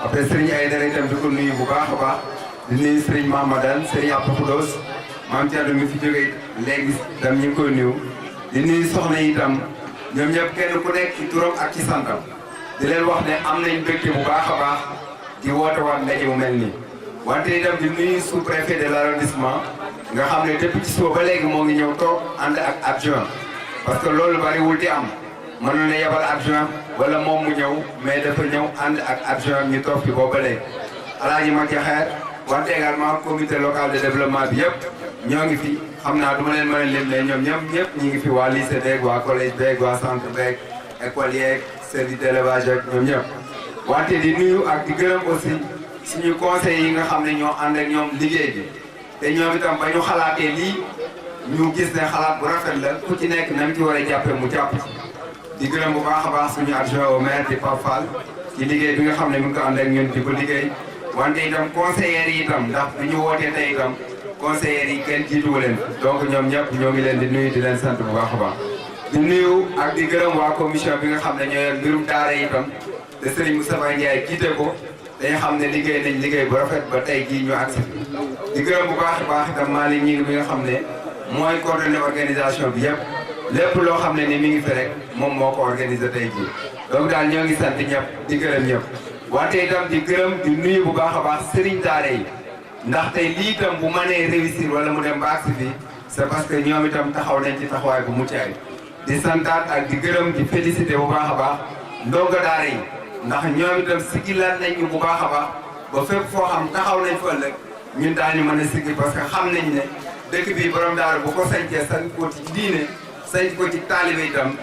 après Serigne Aïdara itam di ko nuyu bu baax a baax di nuyu Serigne Mahamadan Serigne Abdou Khoudoss Mame Thierno mi fi jógee léegi itam ñu ngi koy nuyu di nuyu soxna yi itam ñoom ñëpp kenn ku nekk ci turam ak ci santam di leen wax ne am nañ mbégte bu baax a baax di woote waat ndaje mu mel nii wante itam di nuyu sous-préfet de l'arrondissement nga xam ne depuis ci suba ba léegi moo ngi ñëw toog ànd ak adjoint parce que loolu bariwul di am mënoon na yebal adjoint wala moom mu ñëw mais dafa ñëw ànd ak adjoint ñu toog fi boobu ba léegi alaaji Macky Xeer wante également comité local de développement bi yëpp ñoo ngi fi xam naa du ma leen mën a lim mais ñoom ñëpp ñi ngi fi waa lycée beeg waa collège beeg waa centre beeg école yeeg service d'élevage ak ñoom ñëpp wante di nuyu ak di gërëm aussi suñu conseils yi nga xam ne ñoo ànd ak ñoom liggéey bi te ñoom itam ba ñu xalaatee lii ñu gis ne xalaat bu rafet la ku ci nekk na mu ci war a jàppee mu jàpp di gërëm bu baax a baax suñu adjoint au maire di Pape Fall ci liggéey bi nga xam ne mu ngi ko ànd ak ñun di ko liggéey wante itam conseillers yi itam ndax bi ñu wootee tey itam conseillers yi kenn jiituwu leen donc ñoom ñëpp ñoo ngi leen di nuyu di leen sant bu baax a baax di nuyu ak di gërëm waa commission bi nga xam ne ñoo yor mbirum daara itam te Serigne Moustapha Ndiaye jiite ko dañu xam ne liggéey nañ liggéey bu rafet ba tey jii ñu agsi di gërëm bu baax a baax itam Malick ñi bi nga xam ne mooy coordonné organisation bi yëpp lépp loo xam ne ni mi ngi fi rek moom moo ko organisé tey jii donc daal ñoo ngi sant ñëpp di gërëm ñëpp wante itam di gërëm di nuyu bu baax a baax Serigne daara yi ndax tey lii itam bu mënee réussir wala mu dem ba agsi fi c'est parce que ñoom itam taxaw nañ ci taxawaay bu mucc ayib di santaat ak di gërëm di félicité bu baax a baax ndongo daara yi ndax ñoom itam sigilaat nañ ñu bu baax a baax ba fépp foo xam taxaw nañ fa ëllëg ñun daañu mën a siggi parce que xam nañ ne dëkk bi borom daara bu ko sañcee sañ ko ci diine sañ ko ci taalibe itam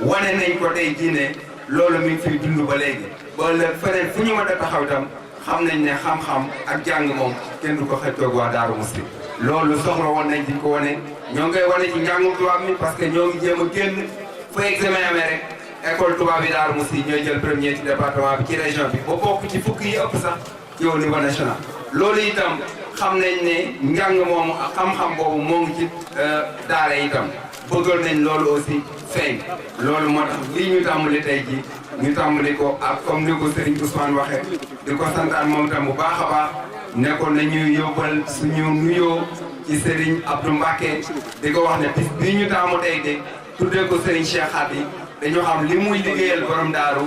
wane nañ ko tey diine loolu mi ngi fiy dund ba léegi ba ëllëg feneen fu ñu mën a taxaw itam xam nañ ne xam-xam ak jàng moom kenn du ko xëccoog waa Daaru Musti loolu soxla woon nañ di ko wane ñoo ngi koy wane ci njàngum tubaab mi parce que ñoo ngi jéem a génn fu examen amee rek école tubaab yi Daaru Musti ñooy jël premier ci département bi ci région bi ba bokk ci fukki yi ëpp sax ci au niveau national loolu itam xam nañ ne njàng moomu ak xam-xam boobu moo ngi ci daara itam bëggal nañ loolu aussi feeñ loolu moo tax lii ñu tàmbali tey ji ñu tàmbali ko ak comme ni ko Serigne Ousmane waxee di ko santaan moom itam bu baax a baax nekkoon nañu yóbbal suñu nuyoo ci Serigne Abdou Mbacké di ko wax ne bis bii ñu taamu tey de tuddee ko Serigne Cheikh Khady dañu xam li muy liggéeyal borom daaru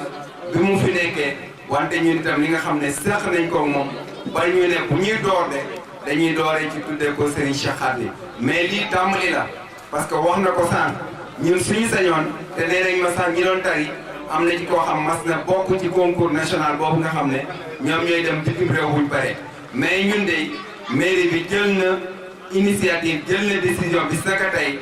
bi mu fi nekkee wante ñun itam li nga xam ne sax nañ ko moom ba ñu ne bu ñuy door de dañuy dooree ci tuddee ko Serigne Cheikh Khady mais lii tàmbali la parce que wax na ko sànq ñun suñu sañoon te nee nañ ma sànq ñi doon tari am na ci koo xam mas na bokk ci concours national boobu nga xam ne ñoom ñooy dem bitim réew buñ bare mais ñun de mairie bi jël na initiative jël na décision bis naka tey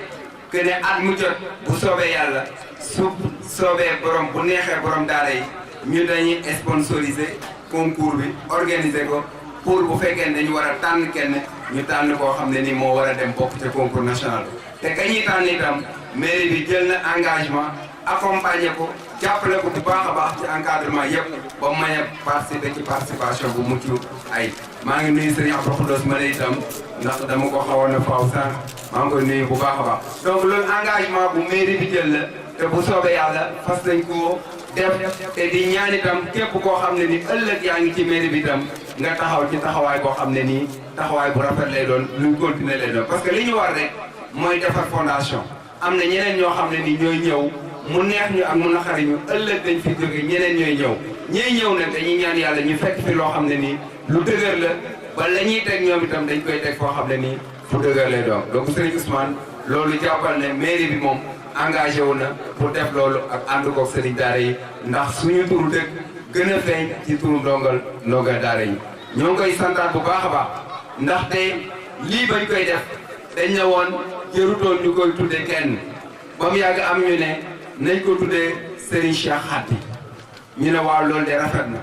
que ne at mu jot bu soobee yàlla su soobee borom bu neexee borom daara yi ñu dañuy sponsoriser concours bi organiser ko pour bu fekkee ne dañu war a tànn kenn ñu tànn koo xam ne ni moo war a dem bokk ca concours national te ka ñuy tànn itam mairie bi jël na engagement accompagner ko jàppale ko bu baax a baax ci encadrement yëpp ba mu mën a participer ci participation bu mucc ay maa ngi nuyu Serigne Abdou Khoudoss ma ne itam ndax dama ko xawoon a faaw sànq maa ngi koy nuyu bu baax a baax donc loolu engagement bu mairie bi jël la te bu soobee yàlla fas nañ ko def te di ñaan itam képp koo xam ne ni ëllëg yaa ngi ci mairie bi itam nga taxaw ci taxawaay boo xam ne nii taxawaay bu rafet lay doon luñ continuer lay doon parce que li ñu war rek mooy defar fondation am na ñeneen ñoo xam ne ni ñooy ñëw mu neex ñu ak mu naqari ñu ëllëg dañ fi jóge ñeneen ñooy ñëw ñiy ñëw nag dañuy ñaan yàlla ñu fekk fi loo xam ne nii lu dëgër la ba la ñuy teg ñoom itam dañ koy teg foo xam ne nii fu dëgër lay doon donc Serigne Ousmane loolu jàppal ne mairie bi moom engagé wu na pour def loolu ak ànd koog Serigne daara yi ndax suñu turu dëkk gën a feeñ ci turu ndongal daara yi ñoo ngi koy santaat bu baax a baax ndaxte lii bañ koy def dañ ne woon jërutoon ñu koy tudde kenn ba mu yàgg am ñu ne nañ ko tuddee Serigne Cheikh Khady ñu ne waaw loolu de rafet na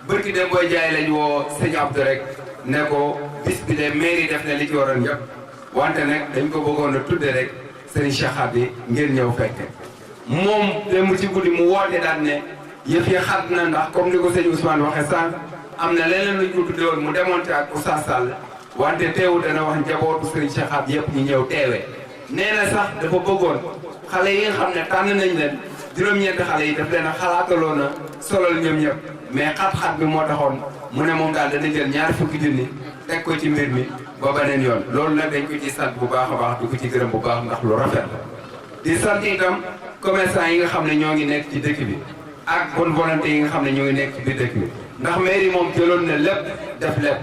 bërki dem booy jaay lañ woo sëñ Abdou rek ne ko bis bi de mairie def na li ci waroon yëpp wante nag dañ ko bëggoon a tudde rek Serigne Cheikh Khady ngeen ñëw fekke moom démb ci guddi mu woote daan ne yëf yi xat na ndax comme ni ko sëñ Ousmane waxee sànq am na leneen luñ ko tudde woon mu démonté ak Oustaz Sall wante teewu dana wax njabootu Serigne Cheikh Khady yëpp ñu ñëw teewee nee na sax dafa bëggoon xale yi nga xam ne tànn nañ leen juróom-ñeenti xale yi daf leen a xalaataloon a solal ñoom ñëpp mais xat-xat bi moo taxoon mu ne moom daal dana jël ñaari fukki junni teg ko ci mbir mi ba beneen yoon loolu nag dañ ko ci sant bu baax a baax du ko ci gërëm bu baax ndax lu rafet la di sant itam commerçant yi nga xam ne ñoo ngi nekk ci dëkk bi ak bonne volonté yi nga xam ne ñoo ngi nekk ci biir dëkk bi ndax mairie moom jëloon na lépp def lépp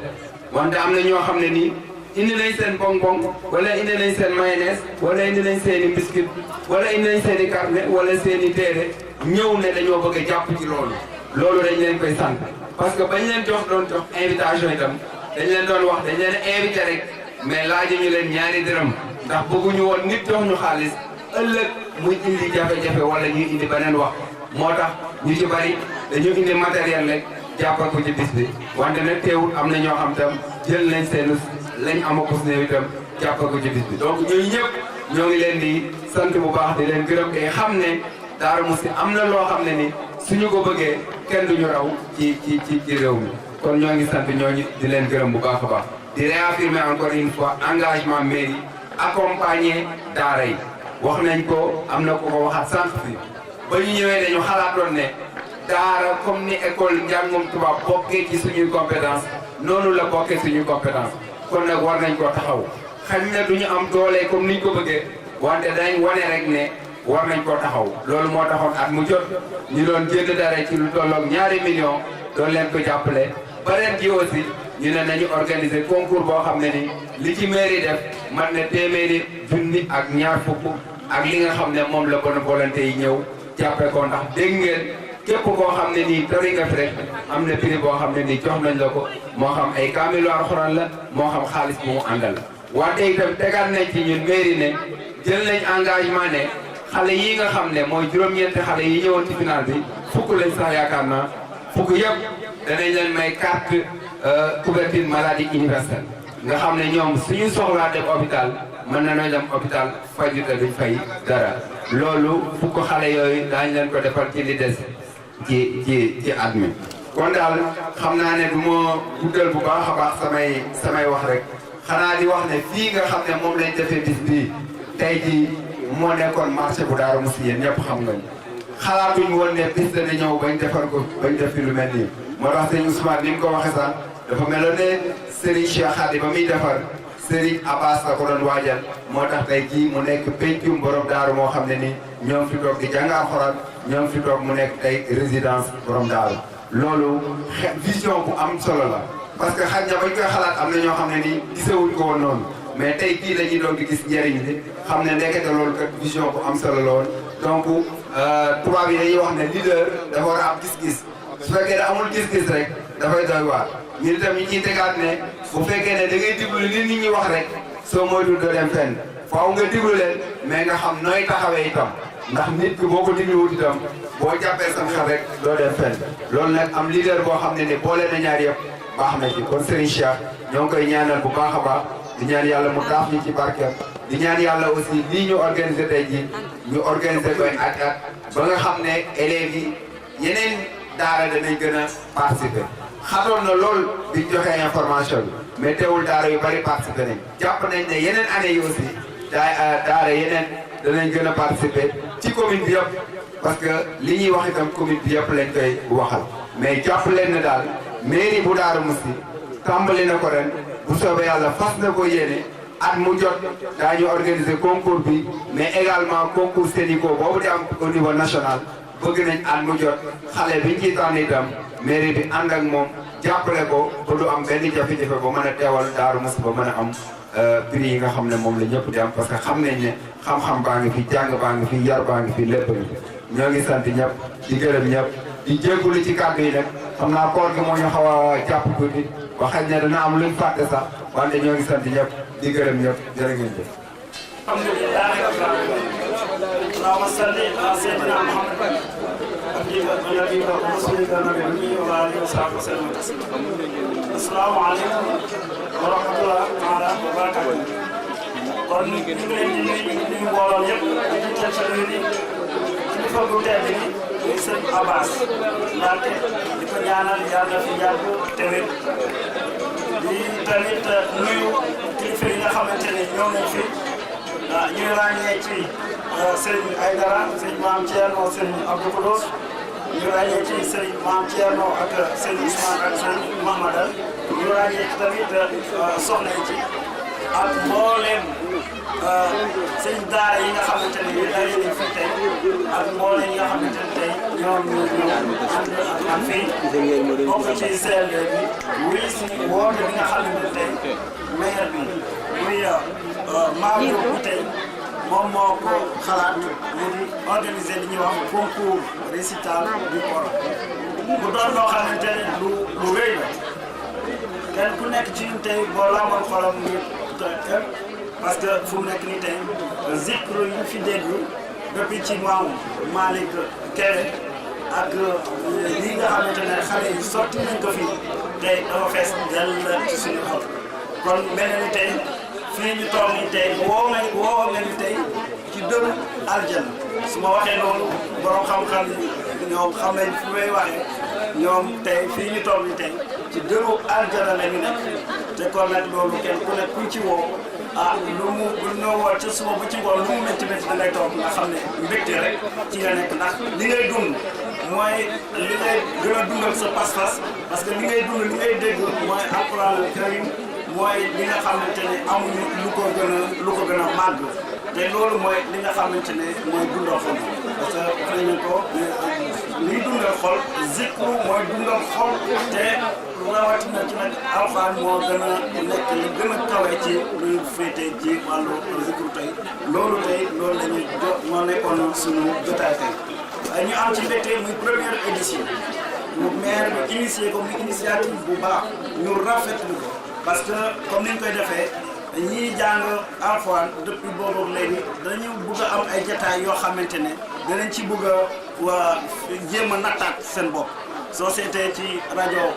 wante am na ñoo xam ne nii indi nañ seen bonbon wala indi nañ seen mayonnaise wala indi nañ seen i biscuit wala indi nañ seen i carnet wala seen i téere ñëw ne dañoo bëgg a jàpp ci loolu dañ leen koy sant parce que bañ leen jox invitation itam dañ leen doon wax dañ leen invité rek mais laaju ñu leen ñaari dërëm ndax bëgguñu woon nit jox ñu xaalis ëllëg muy indi jafe-jafe wala ñuy indi beneen wax moo tax ñu ci bari dañu indi matériel rek jàppal ko ci bis bi wante nag teewul am na ñoo xam tam jël nañ seen lañ amakus néew itam jàppal ko ci bis bi donc ñooñu ñëpp ñoo ngi leen di sant bu baax di leen gërëm te xam ne Darou Mouhty am na loo xam ne ni suñu ko bëggee kenn duñu raw ci réew mi kon ñoo ngi sant ñooñu di leen gërëm bu baax a baax di réaffirmer encore une fois engagement mairie accompagner daara yi wax nañ ko am na ko ko waxaat sant fi ba ñu ñëwee dañu xalaatoon ne daara comme ni école njàngum tubaab bokkee ci suñuy compétence noonu la bokkee suñuy compétence kon nag war nañ koo taxaw xañ na duñu am doole comme niñ ko bëggee wante dañ wane rek ne war nañ koo taxaw loolu moo taxoon at mu jot ñu doon jënd dara ci lu tolloog 2 millions doon leen ko jàppale ba ren ji aussi ñu ne nañu organiser concours boo xam ne ni li ci mairie def mat na téeméeri junni ak ñaar fukk ak li nga xam ne moom la bonne volonté yi ñëw jàppe ko ndax dégg ngeen képp koo xam ne nii tori nga fi rek am na prix boo xam ne nii jox nañ la ko moo xam ay kaamilu alxuraan la moo xam xaalis bu mu àndal wante itam tegaat nañ ci ñun mairie ne jël nañ engagement ne xale yi nga xam ne mooy juróom-ñeenti xale yi ñëwoon ci final bi fukk lañ sax yaakaar naa fukk yëpp danañ leen may carte couverture maladie universelle nga xam ne ñoom suñu soxlaa dem hôpital mën na noo dem hôpital faju te duñ fay dara loolu fukk xale yooyu daañu leen ko defal ci li des ci at mi kon daal xam naa ne du ma guddal bu baax a baax samay wax rek xanaa di wax ne fii nga xam ne moom lañ defee bis bii tey ji moo nekkoon marché bu Darou Mouhty yéen ñëpp xam nga ni xalaatuñ woon ne bis dana ñëw bañ defar ko bañ def fi lu mel nii moo tax sëñ Ousmane ni mu ko waxee sax dafa meloon ne Serigne Cheikh Khady ba muy defar Serigne Abbas la ko doon waajal moo tax tey jii mu nekk pencum borom daaru moo xam ne ni ñoom fi toog di jàng alxuraan ñoom fi toog mu nekk tey résidence borom daaru loolu vision bu am solo la parce que xaj na bañ koy xalaat am na ñoo xam ne ni gisewuñ ko woon noonu mais tey jii la ñuy doon di gis njëriñ li xam ne ndekete loolu kat vision bu am solo la woon donc tubaab yi dañuy wax ne leader dafa war a am gis-gis su fekkee da amul gis-gis rek dafay doy waar ñun itam ñu ciy tegaat ne bu fekkee ne da ngay déglu li nit ñi wax rek soo moytuwul doo dem fenn faaw nga diglu leen mais nga xam nooy taxawee itam ndax nit ki boo ko digluwut itam boo jàppee sam xel rek doo dem fenn loolu nag am leader boo xam ne boole na ñaar yëpp baax na ci kon Serigne Cheikh ñoo ngi koy ñaanal bu baax a baax di ñaan yàlla mu taaf ñu ci barkeem di ñaan yàlla aussi lii ñu organisé tey jii ñu organisé koy at ba nga xam ne élèves yi yeneen daara danañ gën a participer xatoon na lool biñ joxee information bi mais teewul daara yu bari participer nañ jàpp nañ ne yeneen année yi aussi daara yeneen danañ gën a participer ci commune bi yëpp parce que li ñuy wax itam commune bi yëpp lañ koy waxal mais jàpp leen ne daal mairie bu Darou Mouhty tàmbali na ko ren bu soobee yàlla fas na ko yéene at mu jot daañu organiser concours bi mais également concours Sénico boobu di am au niveau national bëgg nañ at mu jot xale biñ ciy tànn itam mairie bi ànd ak moom jàppale ko ba du am benn jafe-jafe ba mën a teewal Darou Mouhty ba mën a am prix yi nga xam ne moom la ñëpp di am parce que xam nañ ne xam-xam baa ngi fi jàng baa ngi fi yar baa ngi fi lépp ngi fi ñoo ngi sant ñëpp di gërëm ñëpp di jéggulu ci kàddu yi nag xam naa koor gi moo ñu xaw a jàpp tuuti ba xëy na dana am luñ fàtte sax wante ñoo ngi sant ñëpp di gërëm ñëpp jërë ngeen jëf. alhamdulilah rabbil alamin allahumma salli ala sayyidina muhammad abdika wa rasulika nabiyyi wa alihi wa sahbihi wa sallam taslima assalamu alaykum wa rahmatullahi taala wa barakatuh kon ñu ngi leen di nuyu mbooloo yëpp di tëjee di kilifa bu tedd gi muy sëñ Abbas Mbacké di ko ñaanal yàlla fi yàgg te wér di tamit nuyu kilifa yi nga xamante ne ñoo ngi fi ñu ràññee ci sëñ Aydara sëñ Maam Thierno sëñ Abdou Kodos ñu ràññee ci sëñ Maam Thierno ak sëñ Ousmane ak sëñ Mahamadal ñu ràññee ci tamit soxna yi ci ak mbooleem sëñ daara yi nga xamante ne bii daje nañ fi tey ak mbooleem yi nga xamante ne tey ñoom ànd ak fii bokk ci CLD bi wuy si woote bi nga xamante ne tey maire bi muy Maodo bi tey moom moo ko xalaat mu di organiser li ñuy wax concours récital du Coran mu doon loo xamante ne lu rëy la kenn ku nekk ci ñun tey boo laamoon xolam ngir parce que fu mu nekk nii tey zikr yi ñu fi dégg depuis ci maamu Malick Kéré ak lii nga xamante ne xale yi sotti nañ ko fi tey dafa fees dell ci suñu xol kon mel na ni tey fii ñu toog nii tey woo nga ni tey ci dëru aljanna su ma waxee loolu borom xam-xam yi ñoom xam nañ fu may waxee ñoom tey fii ñu toog nii tey ci dëru aljanna la ñu nekk te kon nag loolu kenn ku nekk kuñ ci woo lu mu noo woo ca suba ba ci ngoon lu mu métti métti da ngay toog nga xam ne mbégte rek ci nga nekk ndax li ngay dund mooy li ngay gën a dundal sa pas-pas parce que li ngay dund li ngay dégg mooy alquran karim mooy li nga xamante ne amuñu lu ko gën a màgg te loolu mooy li nga xamante ne mooy dundal xol parce que wax nañu ko liy dundal xol zikru mooy dundal xol te rawatina ci nag alxuraan moo gën a nekk li gën a kawe ci luy féete ci wàllu zikru tey loolu la ñuy moo nekkoon suñu jotaay tey ñu am ci mbégte muy première édition mu maire bi initié ko muy initiative bu baax ñu rafetlu ko parce que comme ni ñu koy defee ñiy jàng alxuraan depuis boobu léegi dañu bëgg a am ay jotaay yoo xamante ne danañ ci bëgg a jéem a nattaat seen bopp soo seetee ci rajo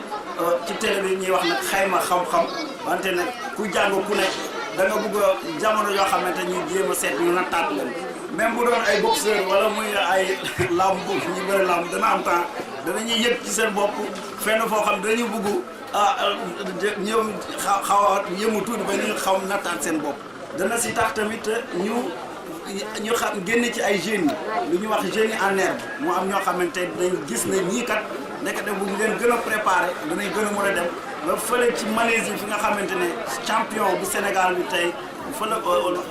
ci télé bi ñuy wax nag xayma xam-xam wante nag ku jàng ku nekk da nga bëgg a jamono yoo xamante ñu jéem a seet ñu nattaat leen même bu doon ay boxeur wala muy ay lamb ñu bëri lamb dana am temps danañuy yëg ci seen bopp fenn foo xam dañu bëgg ñoom xaw a yëmu tuuti ba ñu xaw nattaat seen bopp dana si tax tamit ñu xam génn ci ay jeunes yi lu ñuy wax jeunes yi en herbe mu am ñoo xamante dañ gis ne ñii kat nekkate bu ñu leen gën a préparé danañ gën a mën a dem ba fële ci Malaisie fi nga xamante ne champion bu Sénégal bi tey fële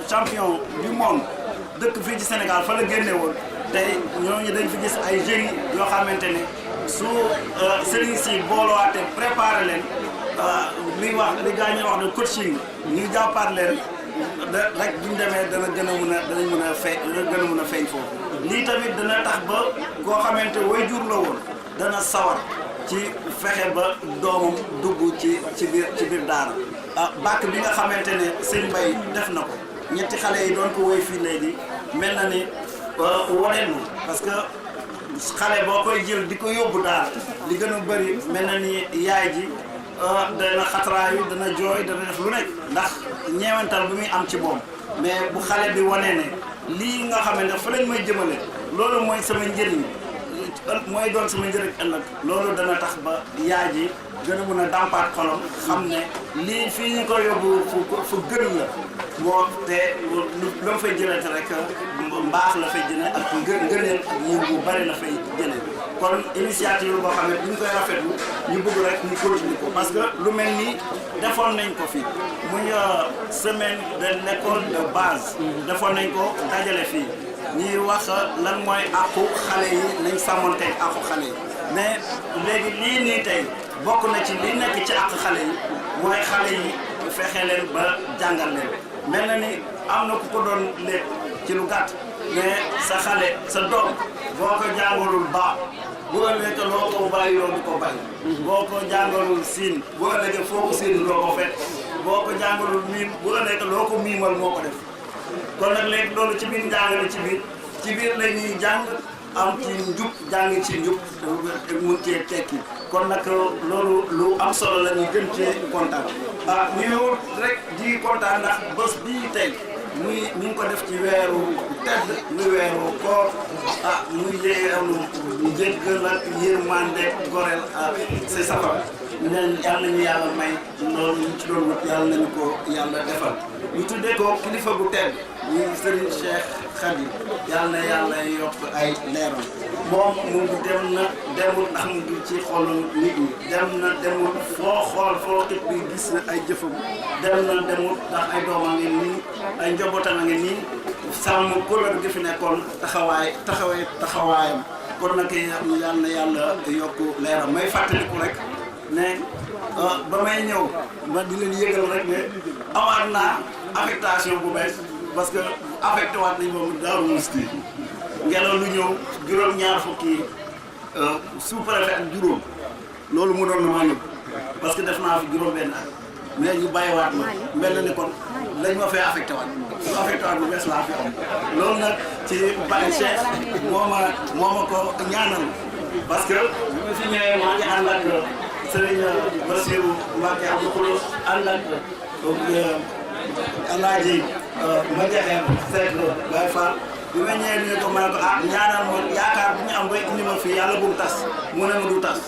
champion du monde dëkk fii ci Sénégal fa la génne woon tey ñooñu dañ fi gis ay jeunes yoo xamante ne su sëriñ si boolowaate préparé leen li gaa ñuy wax ne coaching ñu jàppaat leen rek bu ñu demee danañ mën a feeñ foofu lii tamit dana tax ba koo xamante waajur la woon dana sawar ci fexe ba doomam dugg ci biir daara bàkk bi nga xamante ne sëñ Mbay def na ko ñetti xale yi doon ko woy fii léegi mel na ni waneenu parce que xale boo koy jël di ko yóbbu daal li gën a bëri mel na ni yaay ji dana xatraayu dana jooy dana def lu nekk ndax ñeewantal bi muy am ci moom mais bu xale bi wanee ne lii nga xamante fa lañ may jëmale loolu mooy sama njëriñ mooy doon sama njëriñ ëllëg loolu dana tax ba yaay ji gën a mën a dàmpaat xolam xam ne lii fii ñu ko yóbbu fu gën la moo te lu ma fay jëlate rek mbaax la fay jëlee ak ngëneel ak yiw bu bari la fay jëlee kon initiative boo xam ne bu ñu koy rafetlu ñu bëgg rek ñu continuer ko parce que lu mel nii defoon nañ ko fi muy semaine de l'école de base defoon nañ ko dajale fii ñuy wax lan mooy àqu xale yi nañ sàmmonteeg àqu xale yi mais léegi lii nii tey bokk na ci li nekk ci àq xale yi mooy xale yi fexe leen ba jàngal leen mel na ni am na ku ko doon lépp ci lu gàtt mais sa xale sa doom boo ko jàngalul baax bu ëllëgee loo ko bàyyi loo du ko bàyyi boo ko jàngalul siin bu ëllëgee foo ko siin loo ko fekk boo ko jàngalul miim bu ëllëgee loo ko miimal moo ko def kon nag léegi loolu ci biir njàngale ci biir la ñuy jàng am ci njub jàng ci njub mun cee tekki kon nag loolu lu am solo la ñu gën cee kontaan ñu rek di kontaan ndax bés bii tey muy ñu ngi ko def ci weeru tedd muy weeru koor muy yeeru njëggal ak yërmande goreel c'est safar ñaan yàlla nañu yàlla may loolu ñu ci doon wut yàlla nañu ko yàlla defal ñu tuddee ko kilifa gu tedd muy Serigne Cheikh Khady yàlla na yàlla yokk ay leeram moom mu ngi dem na demul ndax mu ngi ci xolu nit ñi dem na demul foo xool foo tëb bi gis na ay jëfam dem na demul ndax ay doomam ngi nii ay njabootam a ngi nii sàmm kóllëre gi fi nekkoon taxawaayam kon nag yàlla na yàlla yokk leeram may fàttaliku rek ne ba may ñëw ma di leen yëgal rek ne amaat naa affectation bu bees parce que affecté waat nañ moom Daaru Musti ngelaw lu ñëw juróom-ñaar fukki sous-préfet ak juróom loolu mu doon na maa ñëw parce que def naa fi juróom-benn at mais ñu bàyyiwaat ma mel na ni kon lañ ma fay affecté waat bu bees laa fi am loolu nag ci Baye Cheikh moo ma ko ñaanal parce que bi ma fi ñëwee maa ngi ànd ak Serigne Bassirou Mbacké Abdou Khoudoss ànd ak Alaaji Madiakhène Seck Baye Fall bi ma ñëwee ñu ko ma ne ko ñaanal ma yaakaar bu ñu am ba indi ma fii yàlla bu mu tas mu ne ma du tas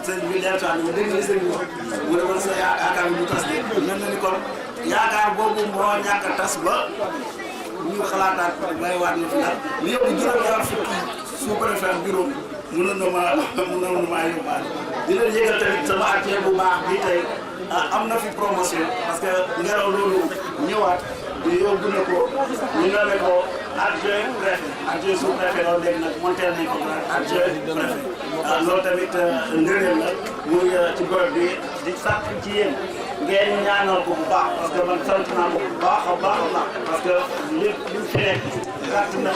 sëñ bi dellusiwaat ñu dégg nga sëñ bi mu ne ma sa yaakaar bi du tas de mel na ni kon yaakaar boobu moo ñàkk a tas ba ñu xalaataat bàyyiwaat na fi daal li yëpp juróom-ñaar fukki sous-préfet juróom mënoon na maa yóbbaale di leen yëgal tamit sama activité bu baax bii tey am na fi promotion parce que ngelaw loolu ñëwaat yóbbu na ko ñu nommé ko adjoint préfet adjoint sous-préfet loolu léegi nag monté nañ ko adjoint préfet loolu tamit ngëneel la muy ci bërëb bi di sàkk ci yéen ngeen ñaanal ko bu baax parce que man sant naa ko bu baax a baax parce que li fi nekk gàtt na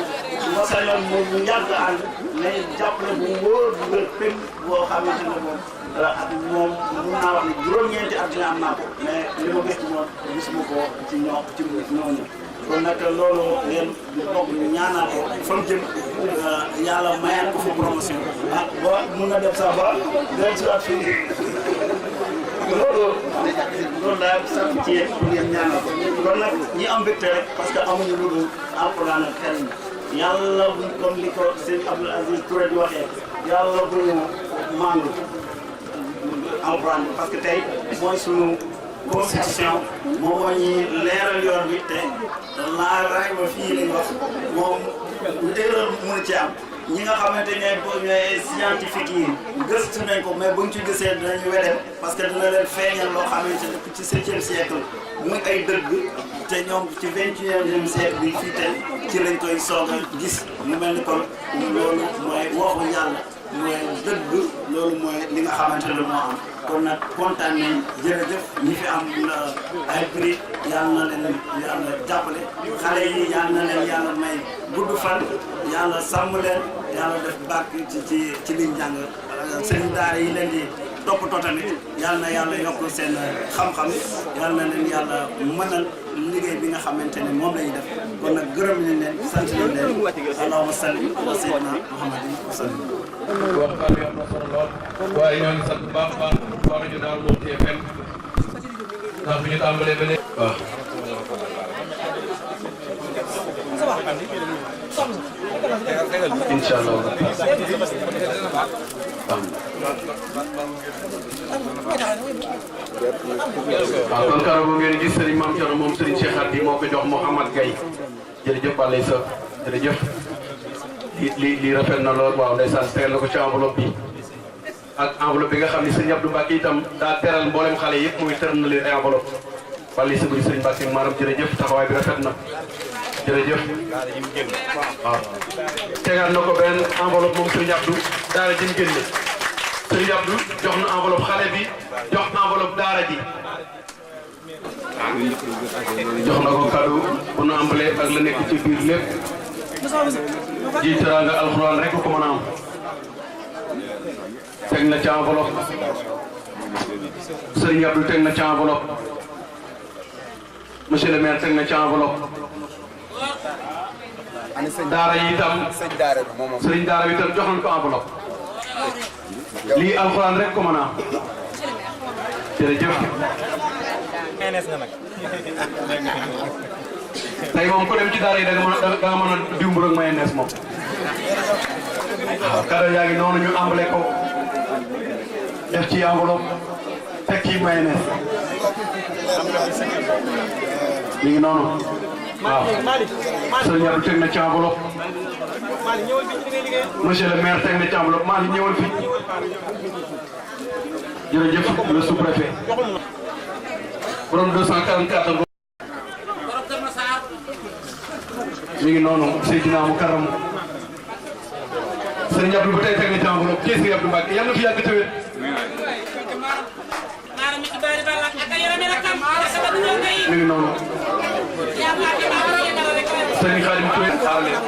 ma sañoon moom ñu yàgg ànd mais jàppale bu wóor bu wér pépp boo xamante ne moom mun naa wax ni juróom-ñeenti at am naa ko mais li ma gis ci moom gisuma ko ci ñooñu kon nag loolu ngeen bokk ñu ñaanal ko fa mu jëm yàlla mayaat ko fa promotion ba mun na def sax ba den si waat fii loolu daal sant ci yéen pour ngeen ñaanal ko kon nag ñi am mbégte rek parce que amuñu lu dul alquran ak xel yàlla buñ comme li ko sëñ Abdoul Aziz Touré di waxee yàlla bu ñu màndu alquran parce que tey mooy suñu constitution moom moo ñuy leeral yoon bi te laa ray ba fii lañ wax moom erreur mënu ci am ñi nga xamante ne ñooy scientifique yi gëstu nañ ko mais buñ ci gisee dinañu wedem parce que dina leen feeñal loo xamante ne ci 7e siècle muy ay dëgg te ñoom ci 21e siècle bi fii tey ci lañ koy soog a gis mu mel ni kon loolu mooy waxu yàlla mooy dëgg loolu mooy li nga xamante ne moo am kon nag kontaan nañ jërëjëf ñi fi am ay prix yàlla na leen yàlla jàppale xale yi yàlla na leen yàlla may gudd fan yàlla sàmm leen yàlla def barke ci liñ jàng seen daara yi leen di toppatoo tamit yàlla na yàlla yokk seen xam-xam yàlla na leen yàlla mënal liggéey bi nga xamante ne moom la ñuy def kon nag gërëm nañ leen sant nañ leen allahumma salli ala sayyidina muhammadin wa sallim. waxtaan bi am na solo lool waaye ñoo ngi sant bu baax a baax waa rajo Darou Mouhty FM ndax bi ñu tàmbalee ba léegi. waaw. incha allah. waaw kon kàlla bu ngeen gis Serigne Mame Thioro moom Serigne Cheikh Khady moo ko jox Mouhamad Gaye jërëjëf Balaye Sa jërëjëf lii rafet na lool waaw ndeysaan tegal na ko ci enveloppe bi ak enveloppe bi nga xam ne Serigne Abdou Mbacke itam daa teral mboolem xale yëpp muy teral na leen ay enveloppe Balaye Sa buri Serigne Mbacke maanaam jërëjëf taxawaay bi rafet na jërëjëf waaw tegal na ko benn enveloppe moom Serigne Abdou daara ji mu génne Serigne Abdou jox na enveloppe xale bi jox enveloppe daara ji jox na ko cadeau bu nu ambalee ak la nekk ci biir lépp ji teraanga alxuraan rek ko mën a am teg na ci enveloppe Serigne Abdou teg na ci enveloppe monsieur le maire teg na ci enveloppe daara yi itam Serigne daara bi itam jox nañ ko enveloppe lii alxuraan rek ko mën a am jërëjëf tey moom ku dem ci daara yi da nga mën a dimbur ak mayonnaise moom waaw cadeau yaa ngi noonu ñu emballé ko def ci enveloppe teg ci mayonnaise mi ngi noonu waaw sëñ Abdou teg na ci enveloppe monsieur le maire teg na ci enveloppe maa ngi ñëwal fi jërëjëf le sous-préfet borom 244 mi ngi noonu Seydina mu karam Serigne Abdou ba tey teg na ci enveloppe kii Serigne Abdou Mbacke yàlla na fi yàgg tëwét mi ngi noonu Serigne Khadim Touré xaar leen